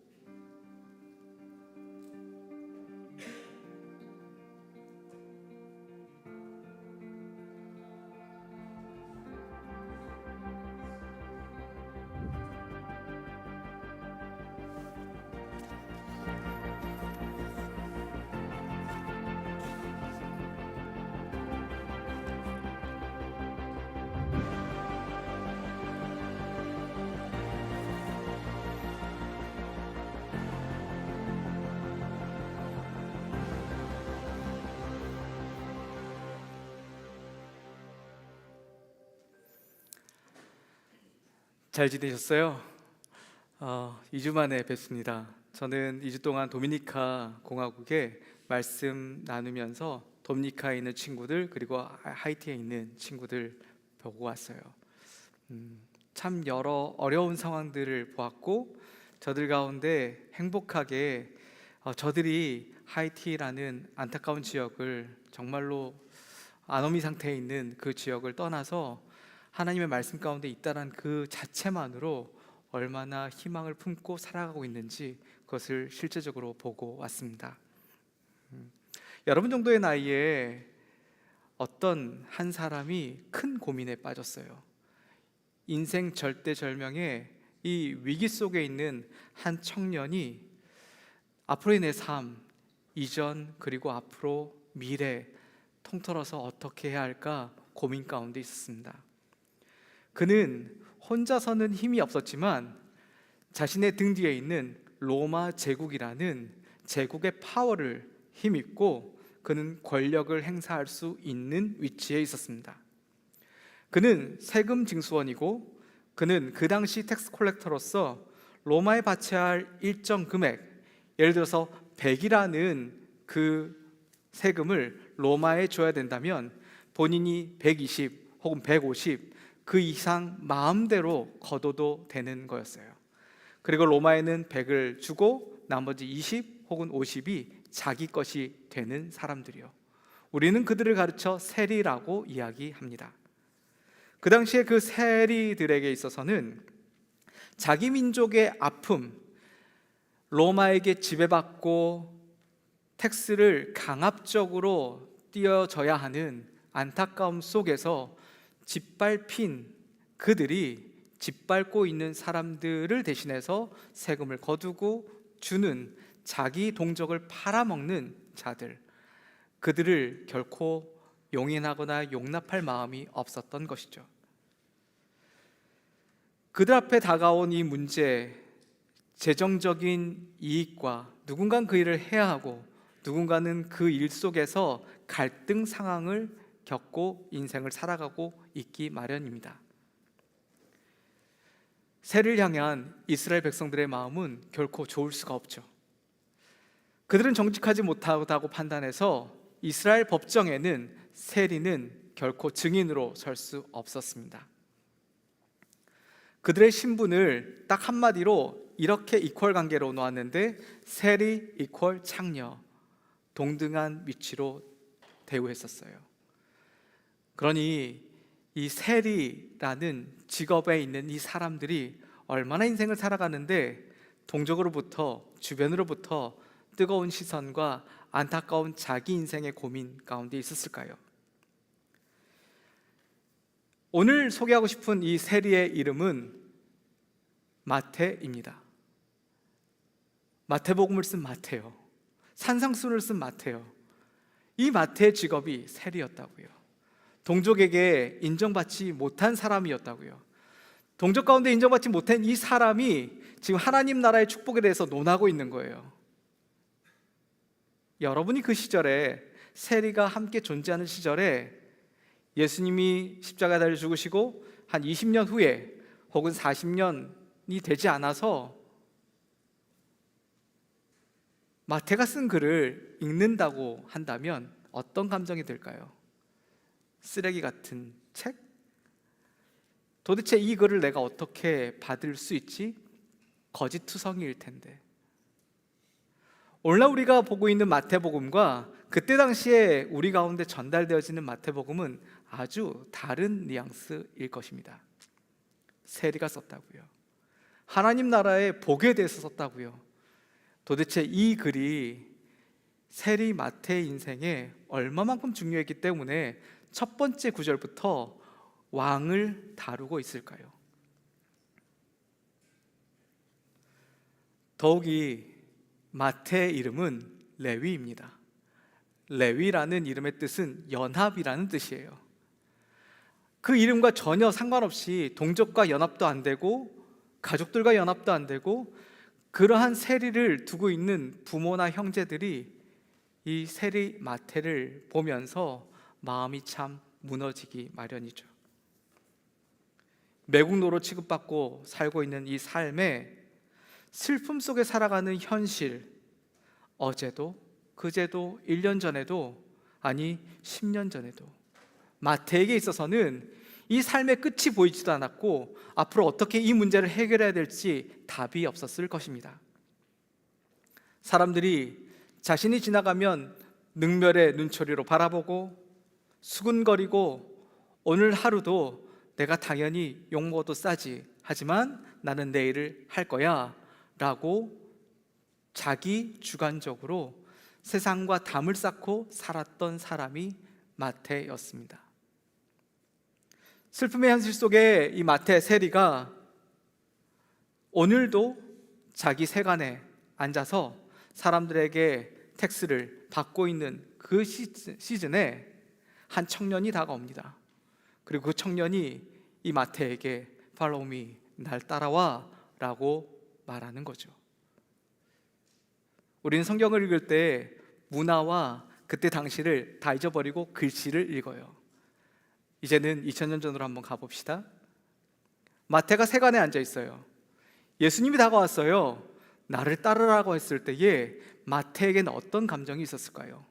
[SPEAKER 11] 잘 지내셨어요? 2주 만에 뵙습니다. 저는 2주 동안 도미니카 공화국에 말씀 나누면서 도미니카에 있는 친구들 그리고 하이티에 있는 친구들 보고 왔어요. 참 여러 어려운 상황들을 보았고 저들 가운데 행복하게 저들이 하이티라는 안타까운 지역을 정말로 아노미 상태에 있는 그 지역을 떠나서 하나님의 말씀 가운데 있다는 그 자체만으로 얼마나 희망을 품고 살아가고 있는지 그것을 실제적으로 보고 왔습니다. 여러분 정도의 나이에 어떤 한 사람이 큰 고민에 빠졌어요. 인생 절대절명의 이 위기 속에 있는 한 청년이 앞으로의 내 삶, 이전 그리고 앞으로 미래 통틀어서 어떻게 해야 할까 고민 가운데 있었습니다. 그는 혼자서는 힘이 없었지만 자신의 등 뒤에 있는 로마 제국이라는 제국의 파워를 힘입고 그는 권력을 행사할 수 있는 위치에 있었습니다. 그는 세금 징수원이고 그는 그 당시 텍스 콜렉터로서 로마에 바쳐야 할 일정 금액, 예를 들어서 100이라는 그 세금을 로마에 줘야 된다면 본인이 120 혹은 150 그 이상 마음대로 걷어도 되는 거였어요. 그리고 로마에는 100을 주고 나머지 20 혹은 50이 자기 것이 되는 사람들이요. 우리는 그들을 가르쳐 세리라고 이야기합니다. 그 당시에 그 세리들에게 있어서는 자기 민족의 아픔, 로마에게 지배받고 텍스를 강압적으로 띄어져야 하는 안타까움 속에서 짓밟힌 그들이 짓밟고 있는 사람들을 대신해서 세금을 거두고 주는 자기 동족을 팔아먹는 자들, 그들을 결코 용인하거나 용납할 마음이 없었던 것이죠. 그들 앞에 다가온 이 문제, 재정적인 이익과 누군가는 그 일을 해야 하고 누군가는 그 일 속에서 갈등 상황을 겪고 인생을 살아가고 있기 마련입니다. 세를 향한 이스라엘 백성들의 마음은 결코 좋을 수가 없죠. 그들은 정직하지 못하다고 판단해서 이스라엘 법정에는 세리는 결코 증인으로 설 수 없었습니다. 그들의 신분을 딱 한마디로 이렇게 이퀄 관계로 놓았는데 세리 이퀄 창녀, 동등한 위치로 대우했었어요. 그러니 이 세리라는 직업에 있는 이 사람들이 얼마나 인생을 살아가는데 동족으로부터 주변으로부터 뜨거운 시선과 안타까운 자기 인생의 고민 가운데 있었을까요? 오늘 소개하고 싶은 이 세리의 이름은 마태입니다. 마태복음을 쓴 마태요. 산상수를 쓴 마태요. 이 마태의 직업이 세리였다고요. 동족에게 인정받지 못한 사람이었다고요. 동족 가운데 인정받지 못한 이 사람이 지금 하나님 나라의 축복에 대해서 논하고 있는 거예요. 여러분이 그 시절에 세리가 함께 존재하는 시절에 예수님이 십자가에 달려 죽으시고 한 20년 후에 혹은 40년이 되지 않아서 마태가 쓴 글을 읽는다고 한다면 어떤 감정이 들까요? 쓰레기 같은 책? 도대체 이 글을 내가 어떻게 받을 수 있지? 거짓투성이일 텐데. 오늘날 우리가 보고 있는 마태복음과 그때 당시에 우리 가운데 전달되어지는 마태복음은 아주 다른 뉘앙스일 것입니다. 세리가 썼다고요. 하나님 나라의 복에 대해서 썼다고요. 도대체 이 글이 세리 마태의 인생에 얼마만큼 중요했기 때문에 첫 번째 구절부터 왕을 다루고 있을까요? 더욱이 마태의 이름은 레위입니다. 레위라는 이름의 뜻은 연합이라는 뜻이에요. 그 이름과 전혀 상관없이 동족과 연합도 안 되고 가족들과 연합도 안 되고 그러한 세리를 두고 있는 부모나 형제들이 이 세리 마태를 보면서 마음이 참 무너지기 마련이죠. 매국노로 취급받고 살고 있는 이 삶에 슬픔 속에 살아가는 현실, 어제도 그제도 1년 전에도 아니 10년 전에도 마태에게 있어서는 이 삶의 끝이 보이지도 않았고 앞으로 어떻게 이 문제를 해결해야 될지 답이 없었을 것입니다. 사람들이 자신이 지나가면 능멸의 눈초리로 바라보고 수군거리고 오늘 하루도 내가 당연히 욕먹어도 싸지, 하지만 나는 내일을 할 거야 라고 자기 주관적으로 세상과 담을 쌓고 살았던 사람이 마태였습니다. 슬픔의 현실 속에 이 마태 세리가 오늘도 자기 세간에 앉아서 사람들에게 텍스를 받고 있는 그 시즌에 한 청년이 다가옵니다. 그리고 그 청년이 이 마태에게 Follow me, 날 따라와 라고 말하는 거죠. 우리는 성경을 읽을 때 문화와 그때 당시를 다 잊어버리고 글씨를 읽어요. 이제는 2000년 전으로 한번 가봅시다. 마태가 세간에 앉아 있어요. 예수님이 다가왔어요. 나를 따르라고 했을 때에 마태에게는 어떤 감정이 있었을까요?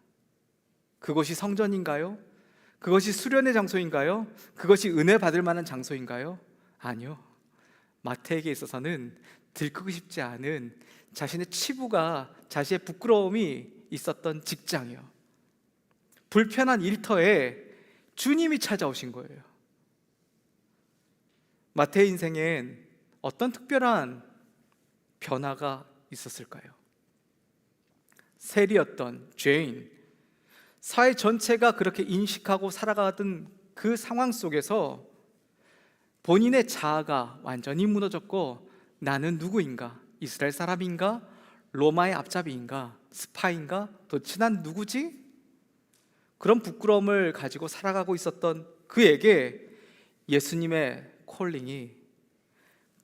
[SPEAKER 11] 그것이 성전인가요? 그것이 수련의 장소인가요? 그것이 은혜 받을 만한 장소인가요? 아니요. 마태에게 있어서는 들키고 싶지 않은 자신의 치부가, 자신의 부끄러움이 있었던 직장이요. 불편한 일터에 주님이 찾아오신 거예요. 마태의 인생엔 어떤 특별한 변화가 있었을까요? 세리였던 죄인, 사회 전체가 그렇게 인식하고 살아가던 그 상황 속에서 본인의 자아가 완전히 무너졌고 나는 누구인가? 이스라엘 사람인가? 로마의 앞잡이인가? 스파인가? 도대체 난 누구지? 그런 부끄러움을 가지고 살아가고 있었던 그에게 예수님의 콜링이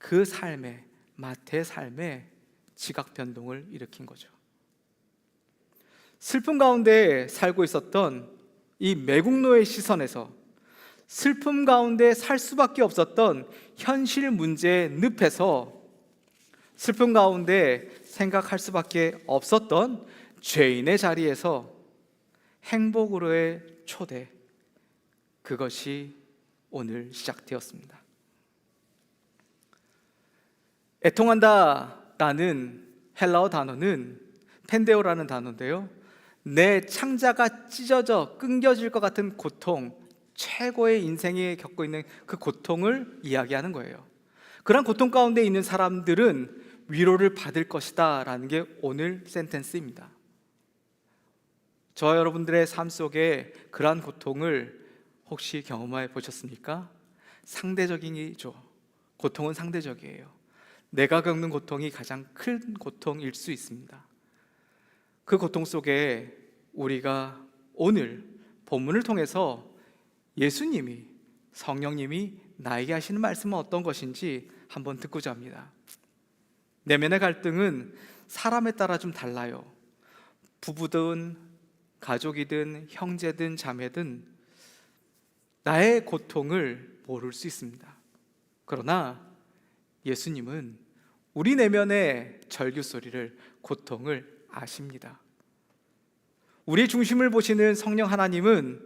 [SPEAKER 11] 그 삶에, 마태의 삶에 지각 변동을 일으킨 거죠. 슬픔 가운데 살고 있었던 이 매국노의 시선에서 슬픔 가운데 살 수밖에 없었던 현실 문제의 늪에서 슬픔 가운데 생각할 수밖에 없었던 죄인의 자리에서 행복으로의 초대, 그것이 오늘 시작되었습니다. 애통한다라는 헬라어 단어는 펜데오라는 단어인데요, 내 창자가 찢어져 끊겨질 것 같은 고통, 최고의 인생에 겪고 있는 그 고통을 이야기하는 거예요. 그런 고통 가운데 있는 사람들은 위로를 받을 것이다 라는 게 오늘 센텐스입니다. 저와 여러분들의 삶 속에 그러한 고통을 혹시 경험해 보셨습니까? 상대적이죠. 고통은 상대적이에요. 내가 겪는 고통이 가장 큰 고통일 수 있습니다. 그 고통 속에 우리가 오늘 본문을 통해서 예수님이, 성령님이 나에게 하시는 말씀은 어떤 것인지 한번 듣고자 합니다. 내면의 갈등은 사람에 따라 좀 달라요. 부부든 가족이든 형제든 자매든 나의 고통을 모를 수 있습니다. 그러나 예수님은 우리 내면의 절규 소리를, 고통을 아십니다. 우리의 중심을 보시는 성령 하나님은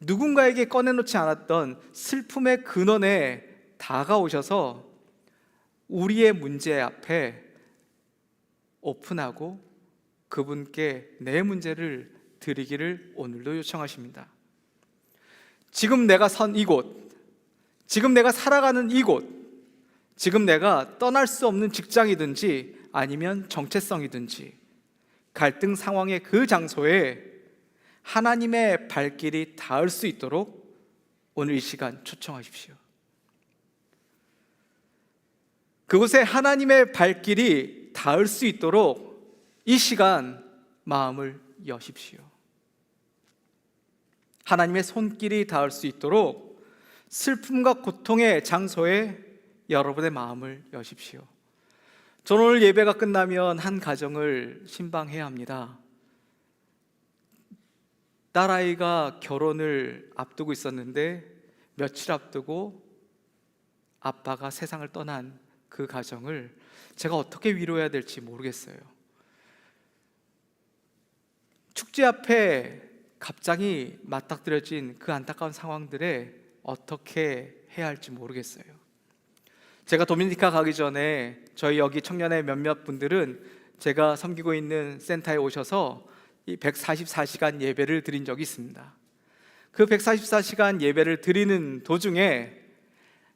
[SPEAKER 11] 누군가에게 꺼내놓지 않았던 슬픔의 근원에 다가오셔서 우리의 문제 앞에 오픈하고 그분께 내 문제를 드리기를 오늘도 요청하십니다. 지금 내가 선 이곳, 지금 내가 살아가는 이곳, 지금 내가 떠날 수 없는 직장이든지 아니면 정체성이든지 갈등 상황의 그 장소에 하나님의 발길이 닿을 수 있도록 오늘 이 시간 초청하십시오. 그곳에 하나님의 발길이 닿을 수 있도록 이 시간 마음을 여십시오. 하나님의 손길이 닿을 수 있도록 슬픔과 고통의 장소에 여러분의 마음을 여십시오. 저는 오늘 예배가 끝나면 한 가정을 신방해야 합니다. 딸아이가 결혼을 앞두고 있었는데 며칠 앞두고 아빠가 세상을 떠난 그 가정을 제가 어떻게 위로해야 될지 모르겠어요. 축제 앞에 갑자기 맞닥뜨려진 그 안타까운 상황들에 어떻게 해야 할지 모르겠어요. 제가 도미니카 가기 전에 저희 여기 청년의 몇몇 분들은 제가 섬기고 있는 센터에 오셔서 이 144시간 예배를 드린 적이 있습니다. 그 144시간 예배를 드리는 도중에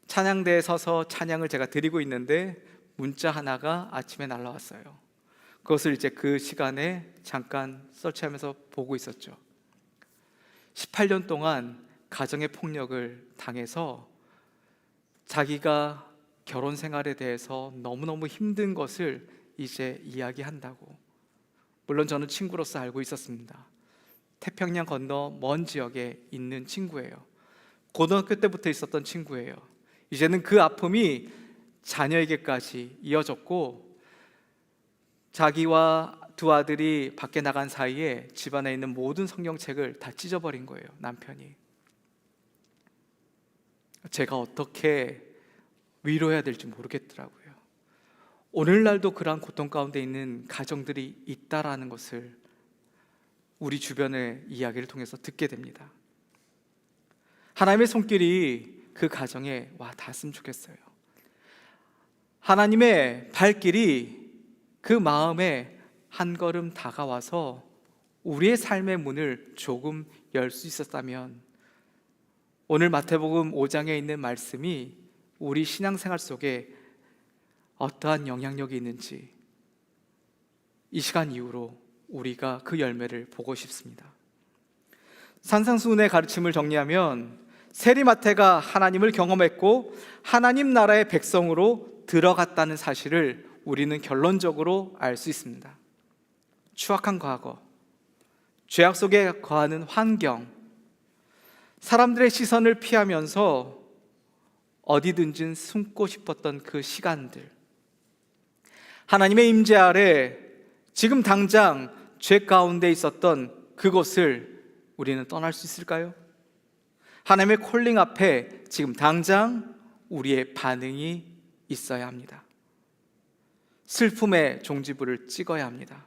[SPEAKER 11] 찬양대에 서서 찬양을 제가 드리고 있는데 문자 하나가 아침에 날라왔어요. 그것을 이제 그 시간에 잠깐 서치하면서 보고 있었죠. 18년 동안 가정의 폭력을 당해서 자기가 결혼 생활에 대해서 너무너무 힘든 것을 이제 이야기한다고. 물론 저는 친구로서 알고 있었습니다. 태평양 건너 먼 지역에 있는 친구예요. 고등학교 때부터 있었던 친구예요. 이제는 그 아픔이 자녀에게까지 이어졌고, 자기와 두 아들이 밖에 나간 사이에 집안에 있는 모든 성경책을 다 찢어버린 거예요, 남편이. 제가 어떻게 위로해야 될지 모르겠더라고요. 오늘날도 그러한 고통 가운데 있는 가정들이 있다라는 것을 우리 주변의 이야기를 통해서 듣게 됩니다. 하나님의 손길이 그 가정에 와 닿았으면 좋겠어요. 하나님의 발길이 그 마음에 한 걸음 다가와서 우리의 삶의 문을 조금 열 수 있었다면, 오늘 마태복음 5장에 있는 말씀이 우리 신앙생활 속에 어떠한 영향력이 있는지 이 시간 이후로 우리가 그 열매를 보고 싶습니다. 산상수훈의 가르침을 정리하면, 세리마태가 하나님을 경험했고 하나님 나라의 백성으로 들어갔다는 사실을 우리는 결론적으로 알 수 있습니다. 추악한 과거, 죄악 속에 거하는 환경, 사람들의 시선을 피하면서 어디든지 숨고 싶었던 그 시간들, 하나님의 임재 아래 지금 당장 죄 가운데 있었던 그곳을 우리는 떠날 수 있을까요? 하나님의 콜링 앞에 지금 당장 우리의 반응이 있어야 합니다. 슬픔의 종지부를 찍어야 합니다.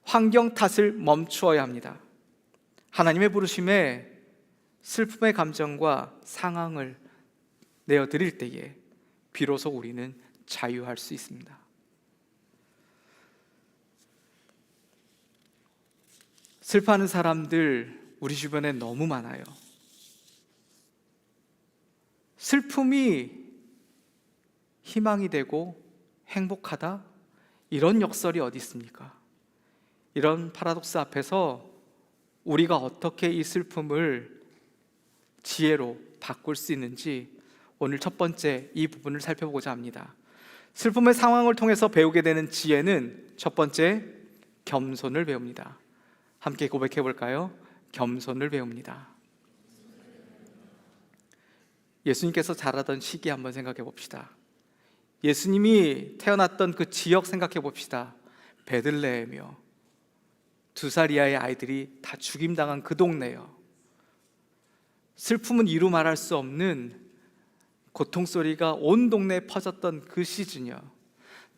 [SPEAKER 11] 환경 탓을 멈추어야 합니다. 하나님의 부르심에 슬픔의 감정과 상황을 내어드릴 때에 비로소 우리는 자유할 수 있습니다. 슬퍼하는 사람들 우리 주변에 너무 많아요. 슬픔이 희망이 되고 행복하다? 이런 역설이 어디 있습니까? 이런 파라독스 앞에서 우리가 어떻게 이 슬픔을 지혜로 바꿀 수 있는지 오늘 첫 번째 이 부분을 살펴보고자 합니다. 슬픔의 상황을 통해서 배우게 되는 지혜는 첫 번째, 겸손을 배웁니다. 함께 고백해 볼까요? 겸손을 배웁니다. 예수님께서 자라던 시기 한번 생각해 봅시다. 예수님이 태어났던 그 지역 생각해 봅시다. 베들레헴이요, 2살 이하의 아이들이 다 죽임당한 그 동네요. 슬픔은 이루 말할 수 없는 고통 소리가 온 동네에 퍼졌던 그 시즌이요.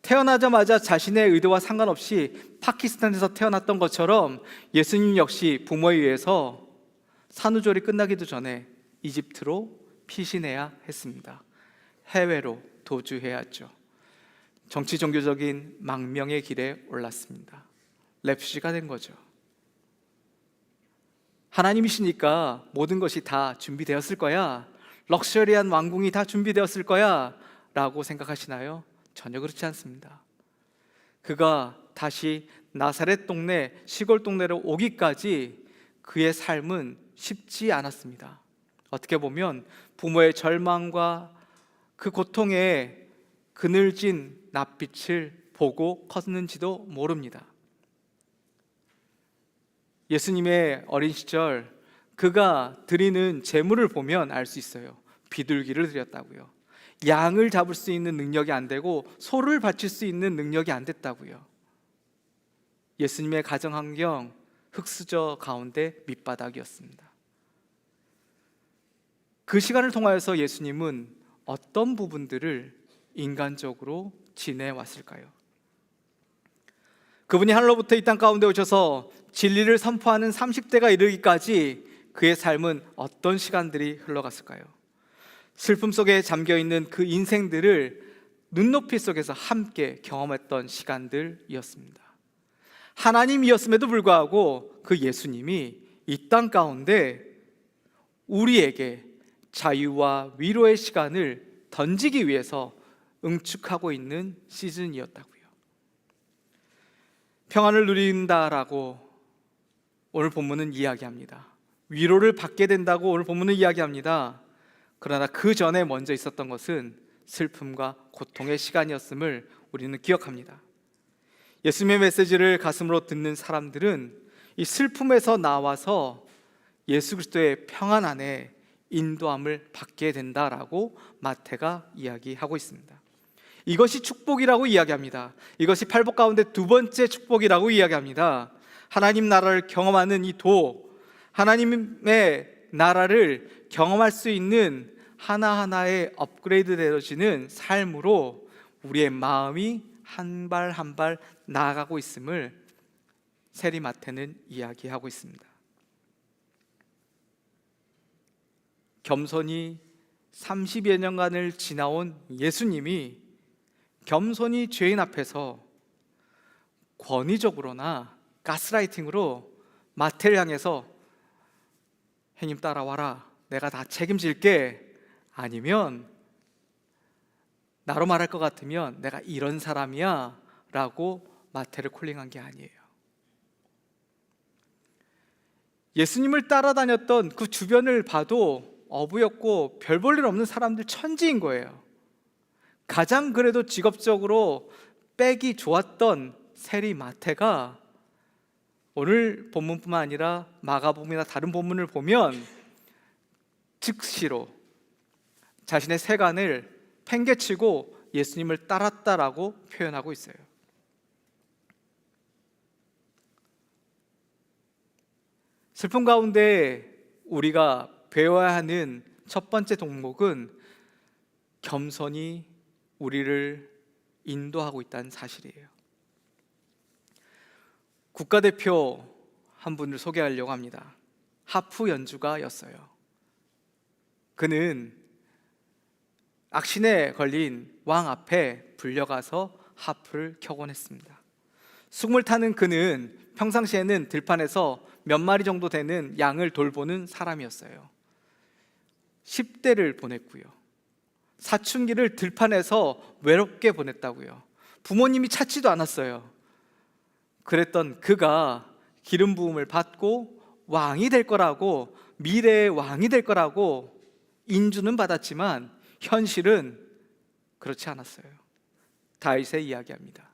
[SPEAKER 11] 태어나자마자 자신의 의도와 상관없이 파키스탄에서 태어났던 것처럼 예수님 역시 부모에 의해서 산후조리 끝나기도 전에 이집트로 피신해야 했습니다. 해외로 도주해야 했죠. 정치 종교적인 망명의 길에 올랐습니다. 랩시가 된 거죠. 하나님이시니까 모든 것이 다 준비되었을 거야, 럭셔리한 왕궁이 다 준비되었을 거야 라고 생각하시나요? 전혀 그렇지 않습니다. 그가 다시 나사렛 동네, 시골 동네로 오기까지 그의 삶은 쉽지 않았습니다. 어떻게 보면 부모의 절망과 그 고통에 그늘진 낯빛을 보고 컸는지도 모릅니다. 예수님의 어린 시절 그가 드리는 제물을 보면 알 수 있어요. 비둘기를 드렸다고요. 양을 잡을 수 있는 능력이 안 되고 소를 바칠 수 있는 능력이 안 됐다고요. 예수님의 가정 환경 흙수저 가운데 밑바닥이었습니다. 그 시간을 통하여서 예수님은 어떤 부분들을 인간적으로 지내왔을까요? 그분이 하늘로부터 이 땅 가운데 오셔서 진리를 선포하는 30대가 이르기까지 그의 삶은 어떤 시간들이 흘러갔을까요? 슬픔 속에 잠겨 있는 그 인생들을 눈높이 속에서 함께 경험했던 시간들이었습니다. 하나님이었음에도 불구하고 그 예수님이 이 땅 가운데 우리에게 자유와 위로의 시간을 던지기 위해서 응축하고 있는 시즌이었다고요. 평안을 누린다라고 오늘 본문은 이야기합니다. 위로를 받게 된다고 오늘 본문은 이야기합니다. 그러나 그 전에 먼저 있었던 것은 슬픔과 고통의 시간이었음을 우리는 기억합니다. 예수님의 메시지를 가슴으로 듣는 사람들은 이 슬픔에서 나와서 예수 그리스도의 평안 안에 인도함을 받게 된다라고 마태가 이야기하고 있습니다. 이것이 축복이라고 이야기합니다. 이것이 팔복 가운데 두 번째 축복이라고 이야기합니다. 하나님 나라를 경험하는 이 하나님의 나라를 경험할 수 있는 하나하나의 업그레이드 되어지는 삶으로 우리의 마음이 한 발 한 발 나아가고 있음을 세리 마태는 이야기하고 있습니다. 겸손히 30여 년간을 지나온 예수님이 겸손히 죄인 앞에서 권위적으로나 가스라이팅으로 마태를 향해서 형님 따라와라, 내가 다 책임질게, 아니면 나로 말할 것 같으면 내가 이런 사람이야 라고 마태를 콜링한 게 아니에요. 예수님을 따라다녔던 그 주변을 봐도 어부였고 별 볼 일 없는 사람들 천지인 거예요. 가장 그래도 직업적으로 빽이 좋았던 세리 마태가 오늘 본문뿐만 아니라 마가복음이나 다른 본문을 보면 즉시로 자신의 세간을 팽개치고 예수님을 따랐다라고 표현하고 있어요. 슬픔 가운데 우리가 배워야 하는 첫 번째 덕목은 겸손히 우리를 인도하고 있다는 사실이에요. 국가대표 한 분을 소개하려고 합니다. 하프 연주가였어요. 그는 악신에 걸린 왕 앞에 불려가서 하프를 켜곤 했습니다. 수금을 타는 그는 평상시에는 들판에서 몇 마리 정도 되는 양을 돌보는 사람이었어요. 10대를 보냈고요. 사춘기를 들판에서 외롭게 보냈다고요. 부모님이 찾지도 않았어요. 그랬던 그가 기름 부음을 받고 왕이 될 거라고, 미래의 왕이 될 거라고 인주는 받았지만 현실은 그렇지 않았어요. 다윗의 이야기합니다.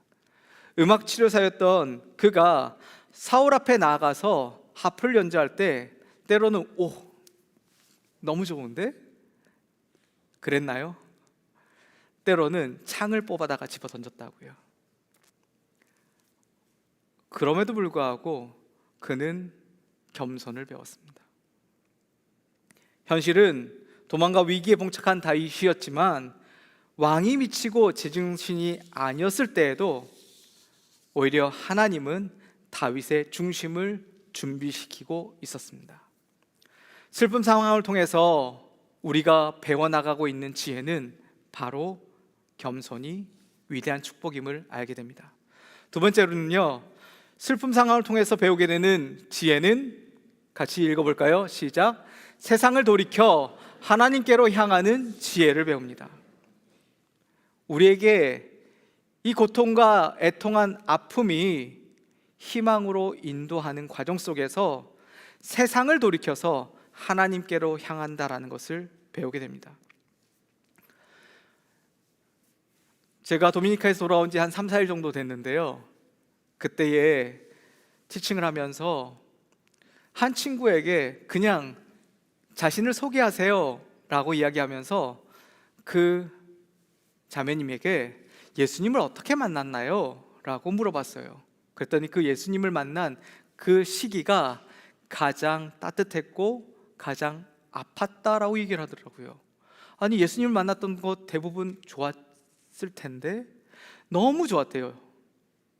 [SPEAKER 11] 음악 치료사였던 그가 사울 앞에 나아가서 하프를 연주할 때 때로는 너무 좋은데? 그랬나요? 때로는 창을 뽑아다가 집어 던졌다고요. 그럼에도 불구하고 그는 겸손을 배웠습니다. 현실은 도망과 위기에 봉착한 다윗이었지만 왕이 미치고 제정신이 아니었을 때에도 오히려 하나님은 다윗의 중심을 준비시키고 있었습니다. 슬픈 상황을 통해서 우리가 배워나가고 있는 지혜는 바로 겸손이 위대한 축복임을 알게 됩니다. 두 번째로는요, 슬픔 상황을 통해서 배우게 되는 지혜는 같이 읽어볼까요? 시작. 세상을 돌이켜 하나님께로 향하는 지혜를 배웁니다. 우리에게 이 고통과 애통한 아픔이 희망으로 인도하는 과정 속에서 세상을 돌이켜서 하나님께로 향한다라는 것을 배우게 됩니다. 제가 도미니카에서 돌아온 지 한 3, 4일 정도 됐는데요. 그때에 티칭을 하면서 한 친구에게 그냥 자신을 소개하세요 라고 이야기하면서 그 자매님에게 예수님을 어떻게 만났나요? 라고 물어봤어요. 그랬더니 그 예수님을 만난 그 시기가 가장 따뜻했고 가장 아팠다라고 얘기를 하더라고요. 아니, 예수님을 만났던 것 대부분 좋았을 텐데 너무 좋았대요.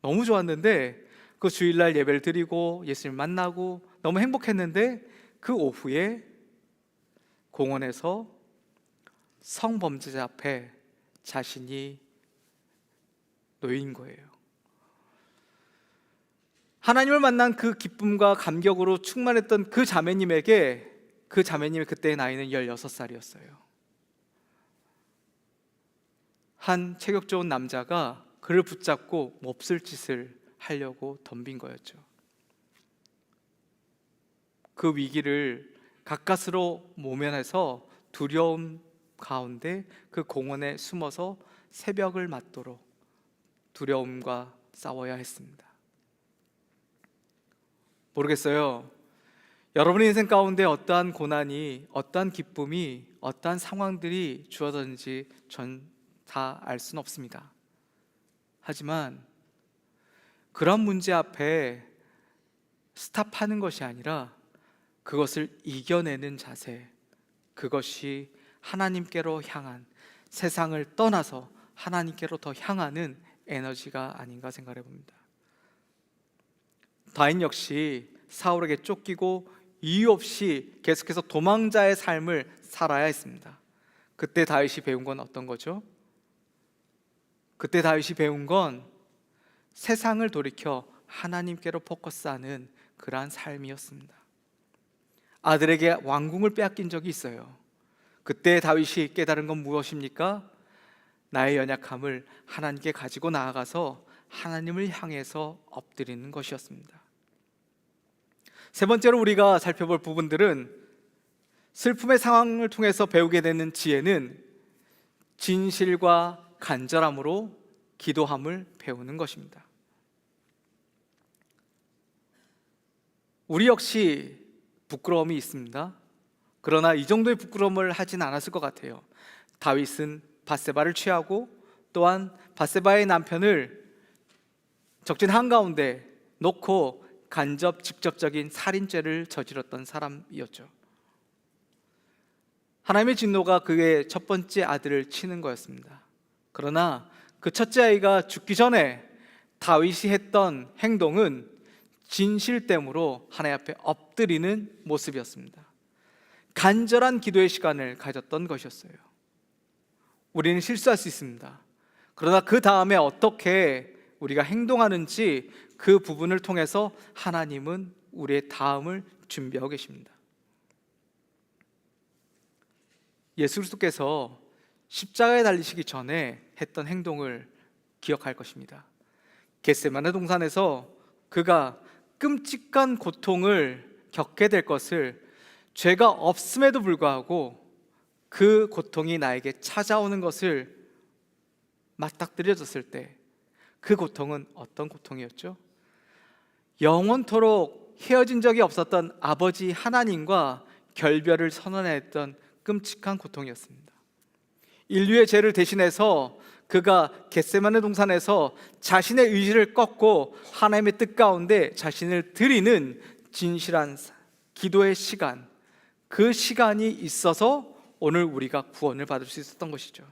[SPEAKER 11] 너무 좋았는데 그 주일날 예배를 드리고 예수님을 만나고 너무 행복했는데 그 오후에 공원에서 성범죄자 앞에 자신이 놓인 거예요. 하나님을 만난 그 기쁨과 감격으로 충만했던 그 자매님에게, 그 자매님의 그때의 나이는 16살이었어요. 한 체격 좋은 남자가 그를 붙잡고 몹쓸 짓을 하려고 덤빈 거였죠. 그 위기를 가까스로 모면해서 두려움 가운데 그 공원에 숨어서 새벽을 맞도록 두려움과 싸워야 했습니다. 모르겠어요. 여러분의 인생 가운데 어떠한 고난이, 어떠한 기쁨이, 어떠한 상황들이 주어졌는지 전 다 알 수는 없습니다. 하지만 그런 문제 앞에 스탑하는 것이 아니라 그것을 이겨내는 자세, 그것이 하나님께로 향한, 세상을 떠나서 하나님께로 더 향하는 에너지가 아닌가 생각해 봅니다. 다윗 역시 사울에게 쫓기고 이유 없이 계속해서 도망자의 삶을 살아야 했습니다. 그때 다윗이 배운 건 어떤 거죠? 그때 다윗이 배운 건 세상을 돌이켜 하나님께로 포커스하는 그러한 삶이었습니다. 아들에게 왕궁을 빼앗긴 적이 있어요. 그때 다윗이 깨달은 건 무엇입니까? 나의 연약함을 하나님께 가지고 나아가서 하나님을 향해서 엎드리는 것이었습니다. 세 번째로 우리가 살펴볼 부분들은, 슬픔의 상황을 통해서 배우게 되는 지혜는 진실과 간절함으로 기도함을 배우는 것입니다. 우리 역시 부끄러움이 있습니다. 그러나 이 정도의 부끄러움을 하진 않았을 것 같아요. 다윗은 밧세바를 취하고 또한 밧세바의 남편을 적진 한가운데 놓고 간접 직접적인 살인죄를 저질렀던 사람이었죠. 하나님의 진노가 그의 첫 번째 아들을 치는 거였습니다. 그러나 그 첫째 아이가 죽기 전에 다윗이 했던 행동은 진실됨으로 하나님 앞에 엎드리는 모습이었습니다. 간절한 기도의 시간을 가졌던 것이었어요. 우리는 실수할 수 있습니다. 그러나 그 다음에 어떻게 우리가 행동하는지 그 부분을 통해서 하나님은 우리의 다음을 준비하고 계십니다. 예수 그리스도께서 십자가에 달리시기 전에 했던 행동을 기억할 것입니다. 겟세마네 동산에서 그가 끔찍한 고통을 겪게 될 것을, 죄가 없음에도 불구하고 그 고통이 나에게 찾아오는 것을 맞닥뜨려졌을 때 그 고통은 어떤 고통이었죠? 영원토록 헤어진 적이 없었던 아버지 하나님과 결별을 선언했던 끔찍한 고통이었습니다. 인류의 죄를 대신해서 그가 겟세마네 동산에서 자신의 의지를 꺾고 하나님의 뜻 가운데 자신을 드리는 진실한 기도의 시간, 그 시간이 있어서 오늘 우리가 구원을 받을 수 있었던 것이죠.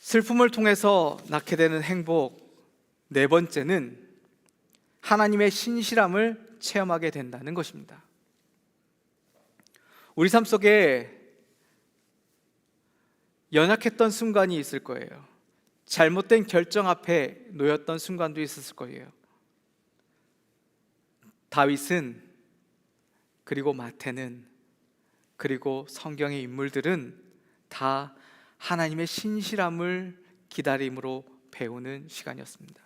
[SPEAKER 11] 슬픔을 통해서 낳게 되는 행복, 네 번째는 하나님의 신실함을 체험하게 된다는 것입니다. 우리 삶 속에 연약했던 순간이 있을 거예요. 잘못된 결정 앞에 놓였던 순간도 있었을 거예요. 다윗은, 그리고 마태는, 그리고 성경의 인물들은 다 하나님의 신실함을 기다림으로 배우는 시간이었습니다.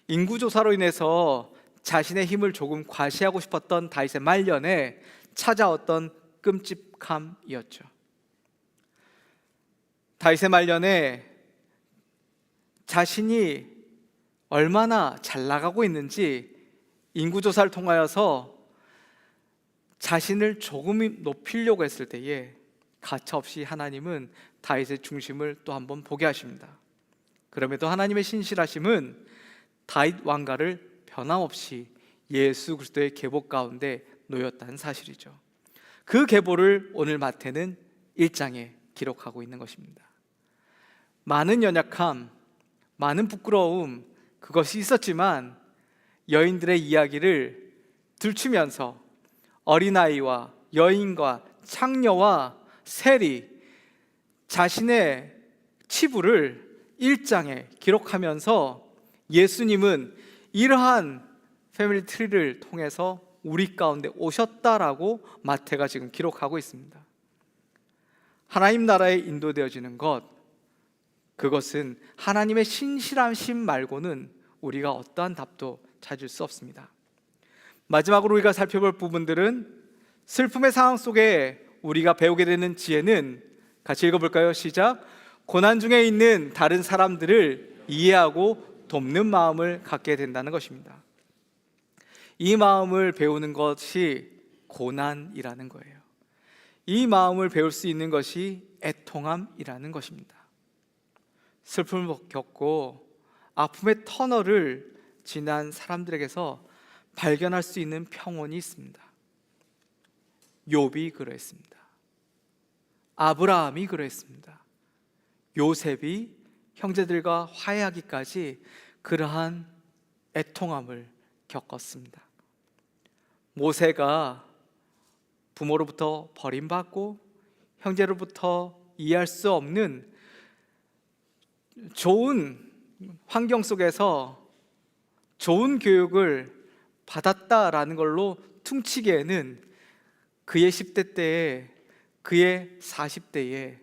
[SPEAKER 11] 인구조사로 인해서 자신의 힘을 조금 과시하고 싶었던 다윗의 말년에 찾아왔던 끔찍함이었죠. 다윗의 말년에 자신이 얼마나 잘 나가고 있는지 인구조사를 통하여서 자신을 조금 높이려고 했을 때에 가차없이 하나님은 다윗의 중심을 또 한번 보게 하십니다. 그럼에도 하나님의 신실하심은 다윗 왕가를 변함없이 예수 그리스도의 계보 가운데 놓였다는 사실이죠. 그 계보를 오늘 마태는 1장에 기록하고 있는 것입니다. 많은 연약함, 많은 부끄러움, 그것이 있었지만 여인들의 이야기를 들추면서 어린아이와 여인과 창녀와 세리 자신의 치부를 1장에 기록하면서 예수님은 이러한 패밀리 트리를 통해서 우리 가운데 오셨다라고 마태가 지금 기록하고 있습니다. 하나님 나라에 인도되어지는 것, 그것은 하나님의 신실하심 말고는 우리가 어떠한 답도 찾을 수 없습니다. 마지막으로 우리가 살펴볼 부분들은 슬픔의 상황 속에 우리가 배우게 되는 지혜는, 같이 읽어볼까요? 시작. 고난 중에 있는 다른 사람들을 이해하고 돕는 마음을 갖게 된다는 것입니다. 이 마음을 배우는 것이 고난이라는 거예요. 이 마음을 배울 수 있는 것이 애통함이라는 것입니다. 슬픔을 겪고 아픔의 터널을 지난 사람들에게서 발견할 수 있는 평온이 있습니다. 욥이 그러했습니다. 아브라함이 그러했습니다. 요셉이 형제들과 화해하기까지 그러한 애통함을 겪었습니다. 모세가 부모로부터 버림받고 형제로부터 이해할 수 없는 좋은 환경 속에서 좋은 교육을 받았다라는 걸로 퉁치기에는 그의 10대 때에, 그의 40대에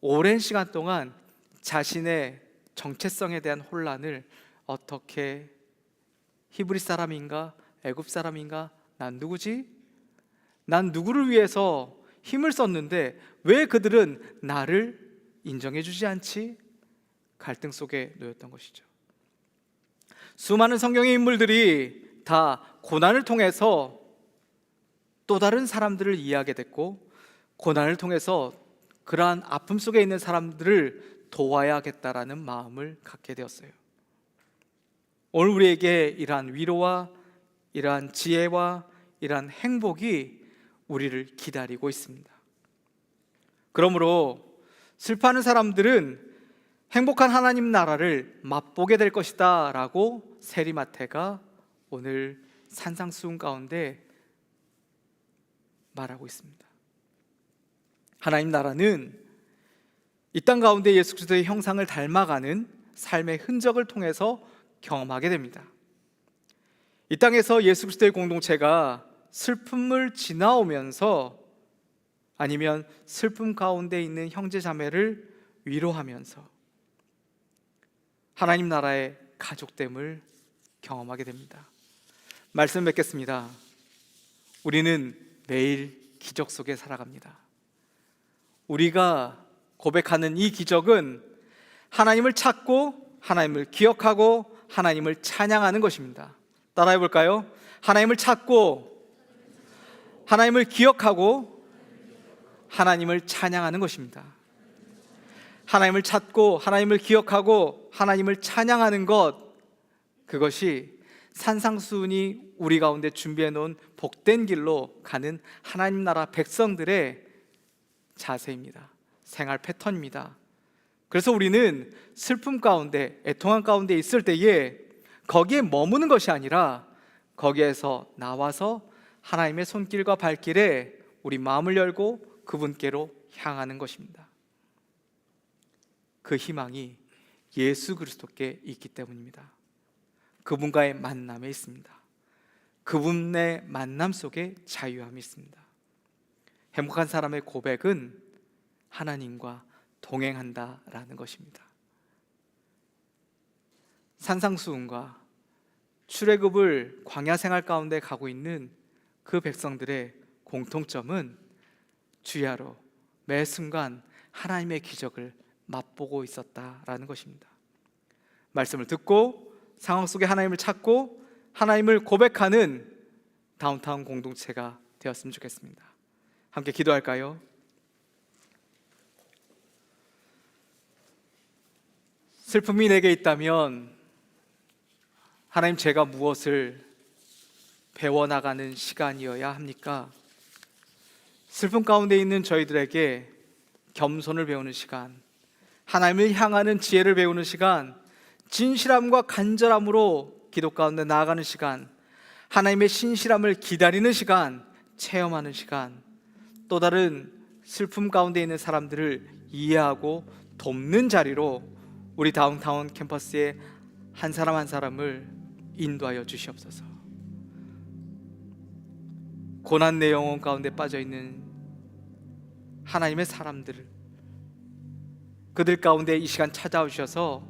[SPEAKER 11] 오랜 시간 동안 자신의 정체성에 대한 혼란을 어떻게 히브리 사람인가 애굽 사람인가, 난 누구지? 난 누구를 위해서 힘을 썼는데 왜 그들은 나를 인정해 주지 않지? 갈등 속에 놓였던 것이죠. 수많은 성경의 인물들이 다 고난을 통해서 또 다른 사람들을 이해하게 됐고, 고난을 통해서 그러한 아픔 속에 있는 사람들을 도와야겠다라는 마음을 갖게 되었어요. 오늘 우리에게 이러한 위로와 이러한 지혜와 이러한 행복이 우리를 기다리고 있습니다. 그러므로 슬퍼하는 사람들은 행복한 하나님 나라를 맛보게 될 것이다 라고 세리마태가 오늘 산상수훈 가운데 말하고 있습니다. 하나님 나라는 이 땅 가운데 예수 그리스도의 형상을 닮아가는 삶의 흔적을 통해서 경험하게 됩니다. 이 땅에서 예수 그리스도의 공동체가 슬픔을 지나오면서, 아니면 슬픔 가운데 있는 형제 자매를 위로하면서 하나님 나라의 가족됨을 경험하게 됩니다. 말씀 맺겠습니다. 우리는 매일 기적 속에 살아갑니다. 우리가 고백하는 이 기적은 하나님을 찾고 하나님을 기억하고 하나님을 찬양하는 것입니다. 따라해 볼까요? 하나님을 찾고 하나님을 기억하고 하나님을 찬양하는 것입니다. 하나님을 찾고 하나님을 기억하고 하나님을 찬양하는 것, 그것이 산상수훈이 우리 가운데 준비해 놓은 복된 길로 가는 하나님 나라 백성들의 자세입니다. 생활 패턴입니다. 그래서 우리는 슬픔 가운데, 애통함 가운데 있을 때에 거기에 머무는 것이 아니라 거기에서 나와서 하나님의 손길과 발길에 우리 마음을 열고 그분께로 향하는 것입니다. 그 희망이 예수 그리스도께 있기 때문입니다. 그분과의 만남에 있습니다. 그분의 만남 속에 자유함이 있습니다. 행복한 사람의 고백은 하나님과 동행한다라는 것입니다. 산상수훈과 출애굽을 광야 생활 가운데 가고 있는 그 백성들의 공통점은 주야로 매 순간 하나님의 기적을 맛보고 있었다라는 것입니다. 말씀을 듣고 상황 속에 하나님을 찾고 하나님을 고백하는 다운타운 공동체가 되었으면 좋겠습니다. 함께 기도할까요? 슬픔이 내게 있다면 하나님, 제가 무엇을 배워나가는 시간이어야 합니까? 슬픔 가운데 있는 저희들에게 겸손을 배우는 시간, 하나님을 향하는 지혜를 배우는 시간, 진실함과 간절함으로 기도 가운데 나아가는 시간, 하나님의 신실함을 기다리는 시간, 체험하는 시간, 또 다른 슬픔 가운데 있는 사람들을 이해하고 돕는 자리로 우리 다운타운 캠퍼스의 한 사람 한 사람을 인도하여 주시옵소서. 고난 내 영혼 가운데 빠져 있는 하나님의 사람들을, 그들 가운데 이 시간 찾아오셔서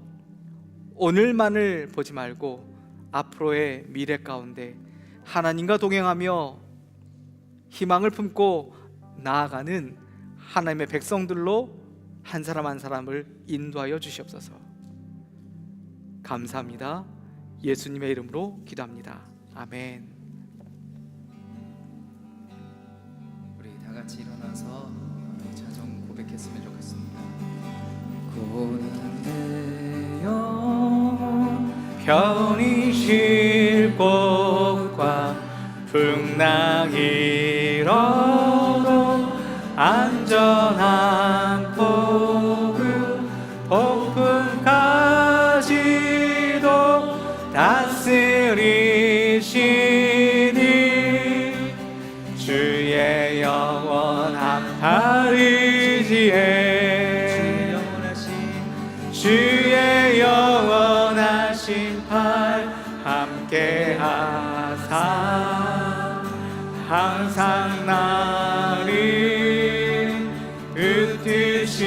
[SPEAKER 11] 오늘만을 보지 말고 앞으로의 미래 가운데 하나님과 동행하며 희망을 품고 나아가는 하나님의 백성들로 한 사람 한 사람을 인도하여 주시옵소서. 감사합니다. 예수님의 이름으로 기도합니다. 아멘.
[SPEAKER 1] 우리 다 같이 일어나서 자정 고백했으면 좋겠습니다.
[SPEAKER 3] 고난 내 영혼
[SPEAKER 11] 편히 쉴 곳과 풍랑 잃어도 안전한 폭우, 폭풍까지도 다스리시니 주의 영원한 팔 의지해, 주의 영원하신 팔 함께하사 항상 나를 붙드시니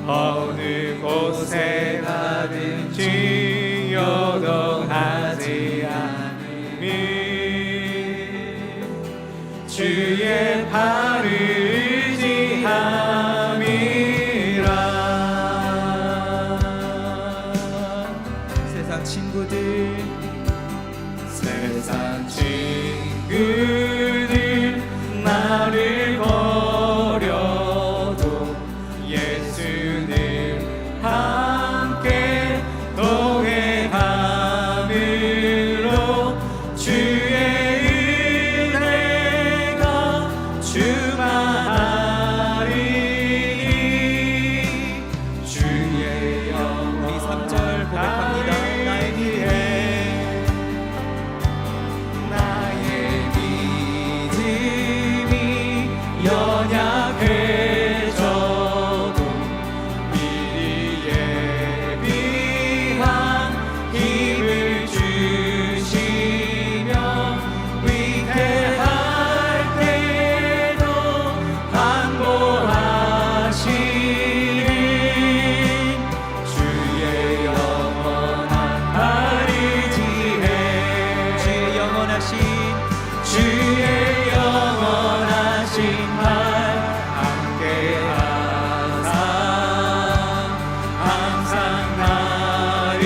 [SPEAKER 11] 어느 곳에 가든지 요동하지 않으니 주의 팔을 의지함이라.
[SPEAKER 3] 세상 친구들
[SPEAKER 11] 세상 친구들 나를 버려도 예수는 함께 동행함으로 주의 은혜가 충만하리니 주의 영원
[SPEAKER 3] 우리 3절 고백합니다. 나의 길에
[SPEAKER 11] 나의 믿음이 연약해져도 미리 예비한 힘을 주시며 위태할 때도 반복하시는 주의 영원한 팔 의지해,
[SPEAKER 3] 주의 영원하신
[SPEAKER 11] 주의 영원하신 팔 함께하사 항상 나를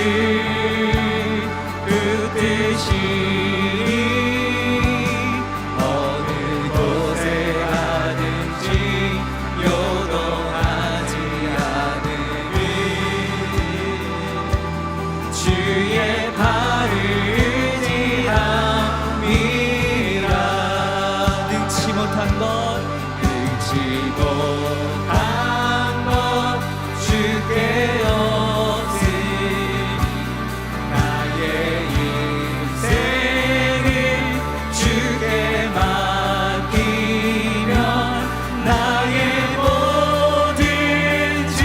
[SPEAKER 11] 붙드시니 어느 곳에 가든지 요동하지 않으니 주의 팔을 의지함이라.
[SPEAKER 3] 능치 못한 것
[SPEAKER 11] 능치 못한 것 주께 없으니 나의 인생을 주께 맡기면 나의 뭐든지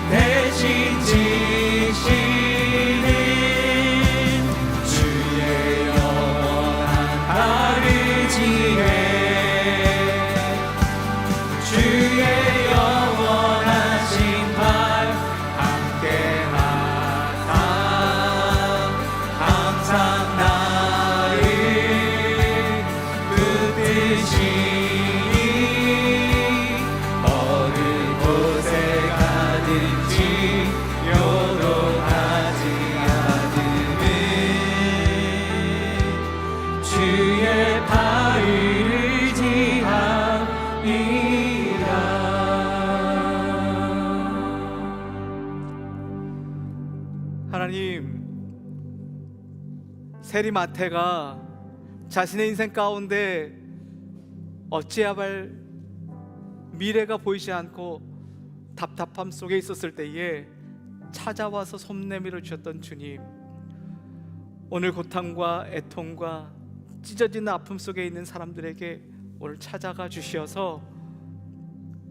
[SPEAKER 11] 대신 지시는 주의 영원한 팔 의지해, 주의 영원하신 팔 함께하사 항상 나를 붙드시니 어느 곳에 가든지 요동하지 않으니 주의 팔을 의지함이라. 하나님, 세리마태가 자신의 인생 가운데 어찌해야 할 미래가 보이지 않고 답답함 속에 있었을 때에 찾아와서 손 내밀어 주셨던 주님, 오늘 고통과 애통과 찢어지는 아픔 속에 있는 사람들에게 오늘 찾아가 주셔서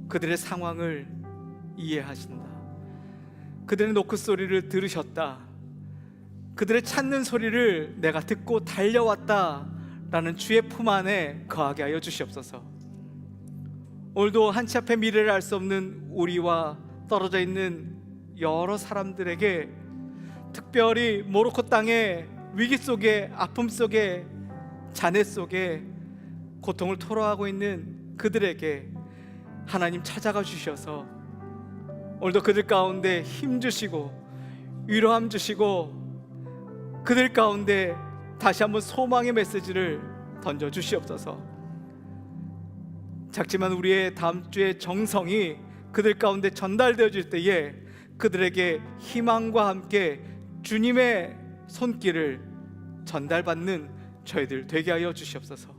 [SPEAKER 11] 그들의 상황을 이해하신다. 그들의 노크 소리를 들으셨다. 그들의 찾는 소리를 내가 듣고 달려왔다 라는 주의 품 안에 거하게 하여 주시옵소서. 오늘도 한치 앞의 미래를 알 수 없는 우리와 떨어져 있는 여러 사람들에게, 특별히 모로코 땅의 위기 속에, 아픔 속에, 잔해 속에 고통을 토로하고 있는 그들에게 하나님 찾아가 주셔서 오늘도 그들 가운데 힘 주시고 위로함 주시고 그들 가운데 다시 한번 소망의 메시지를 던져 주시옵소서. 작지만 우리의 다음 주의 정성이 그들 가운데 전달되어질 때에 그들에게 희망과 함께 주님의 손길을 전달받는 저희들 되게 하여 주시옵소서.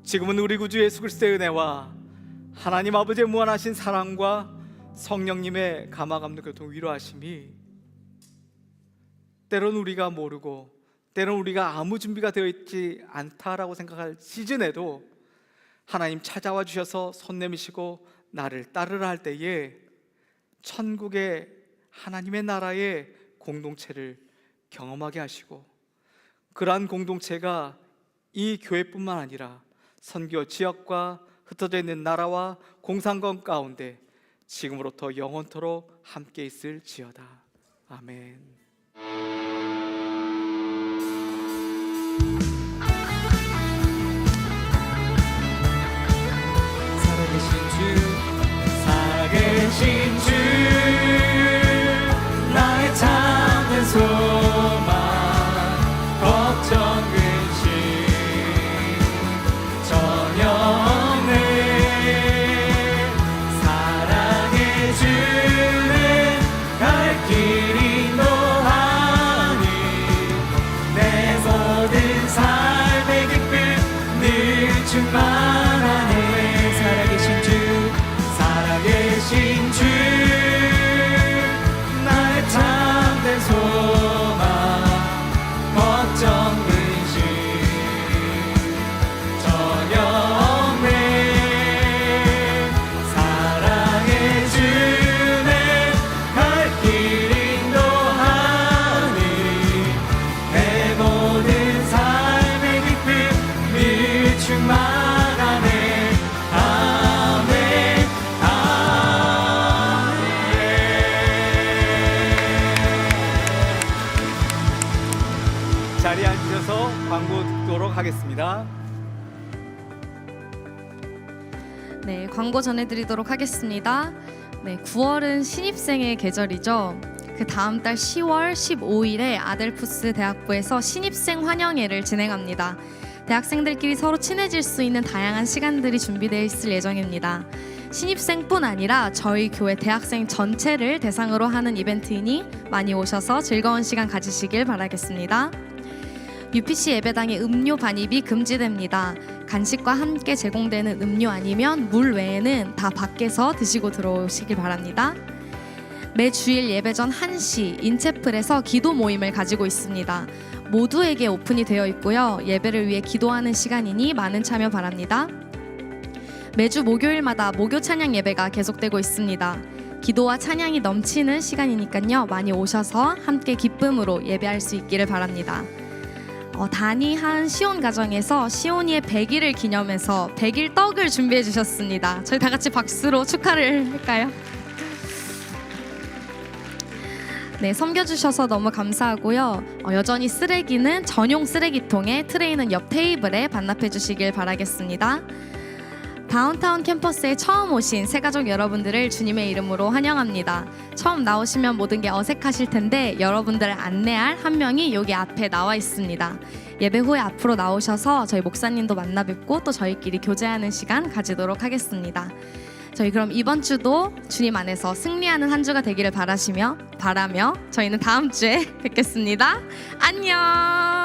[SPEAKER 11] 지금은 우리 구주 예수 그리스도의 은혜와 하나님 아버지의 무한하신 사랑과 성령님의 감화감동 교통 위로하심이 때론 우리가 모르고 때론 우리가 아무 준비가 되어 있지 않다라고 생각할 시즌에도 하나님 찾아와 주셔서 손 내미시고 나를 따르라 할 때에 천국의 하나님의 나라의 공동체를 경험하게 하시고, 그러한 공동체가 이 교회뿐만 아니라 선교 지역과 흩어져 있는 나라와 공산권 가운데 지금으로부터 영원토록 함께 있을지어다. 아멘.
[SPEAKER 2] 살아계신 주 나의 참된 소망 걱정 근심 전혀 없네 사랑해 주는 갈 길 인도하니 내 모든 삶의 기쁨 늘 충만하네 살아계신 주 나의 참된 소망 걱정 근심 전혀 없네 사랑해 주네 갈 길 인도하니 내 모든 삶의 기쁨 늘 충만하네
[SPEAKER 11] 자리에 앉으셔서 광고 듣도록 하겠습니다.
[SPEAKER 12] 네, 광고 전해드리도록 하겠습니다. 네, 9월은 신입생의 계절이죠. 그 다음 달 10월 15일에 아델푸스 대학부에서 신입생 환영회를 진행합니다. 대학생들끼리 서로 친해질 수 있는 다양한 시간들이 준비되어 있을 예정입니다. 신입생뿐 아니라 저희 교회 대학생 전체를 대상으로 하는 이벤트이니 많이 오셔서 즐거운 시간 가지시길 바라겠습니다. UPC 예배당의 음료 반입이 금지됩니다. 간식과 함께 제공되는 음료 아니면 물 외에는 다 밖에서 드시고 들어오시길 바랍니다. 매 주일 예배 전 1시 인채플에서 기도 모임을 가지고 있습니다. 모두에게 오픈이 되어 있고요. 예배를 위해 기도하는 시간이니 많은 참여 바랍니다. 매주 목요일마다 목요 찬양 예배가 계속되고 있습니다. 기도와 찬양이 넘치는 시간이니까요. 많이 오셔서 함께 기쁨으로 예배할 수 있기를 바랍니다. 단이한 시온 가정에서 시온이의 100일을 기념해서 100일 떡을 준비해 주셨습니다. 저희 다 같이 박수로 축하를 할까요? 네, 섬겨주셔서 너무 감사하고요. 여전히 쓰레기는 전용 쓰레기통에, 트레이는 옆 테이블에 반납해 주시길 바라겠습니다. 다운타운 캠퍼스에 처음 오신 새가족 여러분들을 주님의 이름으로 환영합니다. 처음 나오시면 모든 게 어색하실 텐데 여러분들을 안내할 한 명이 여기 앞에 나와 있습니다. 예배 후에 앞으로 나오셔서 저희 목사님도 만나 뵙고 또 저희끼리 교제하는 시간 가지도록 하겠습니다. 저희 그럼 이번 주도 주님 안에서 승리하는 한 주가 되기를 바라며 저희는 다음 주에 뵙겠습니다. 안녕.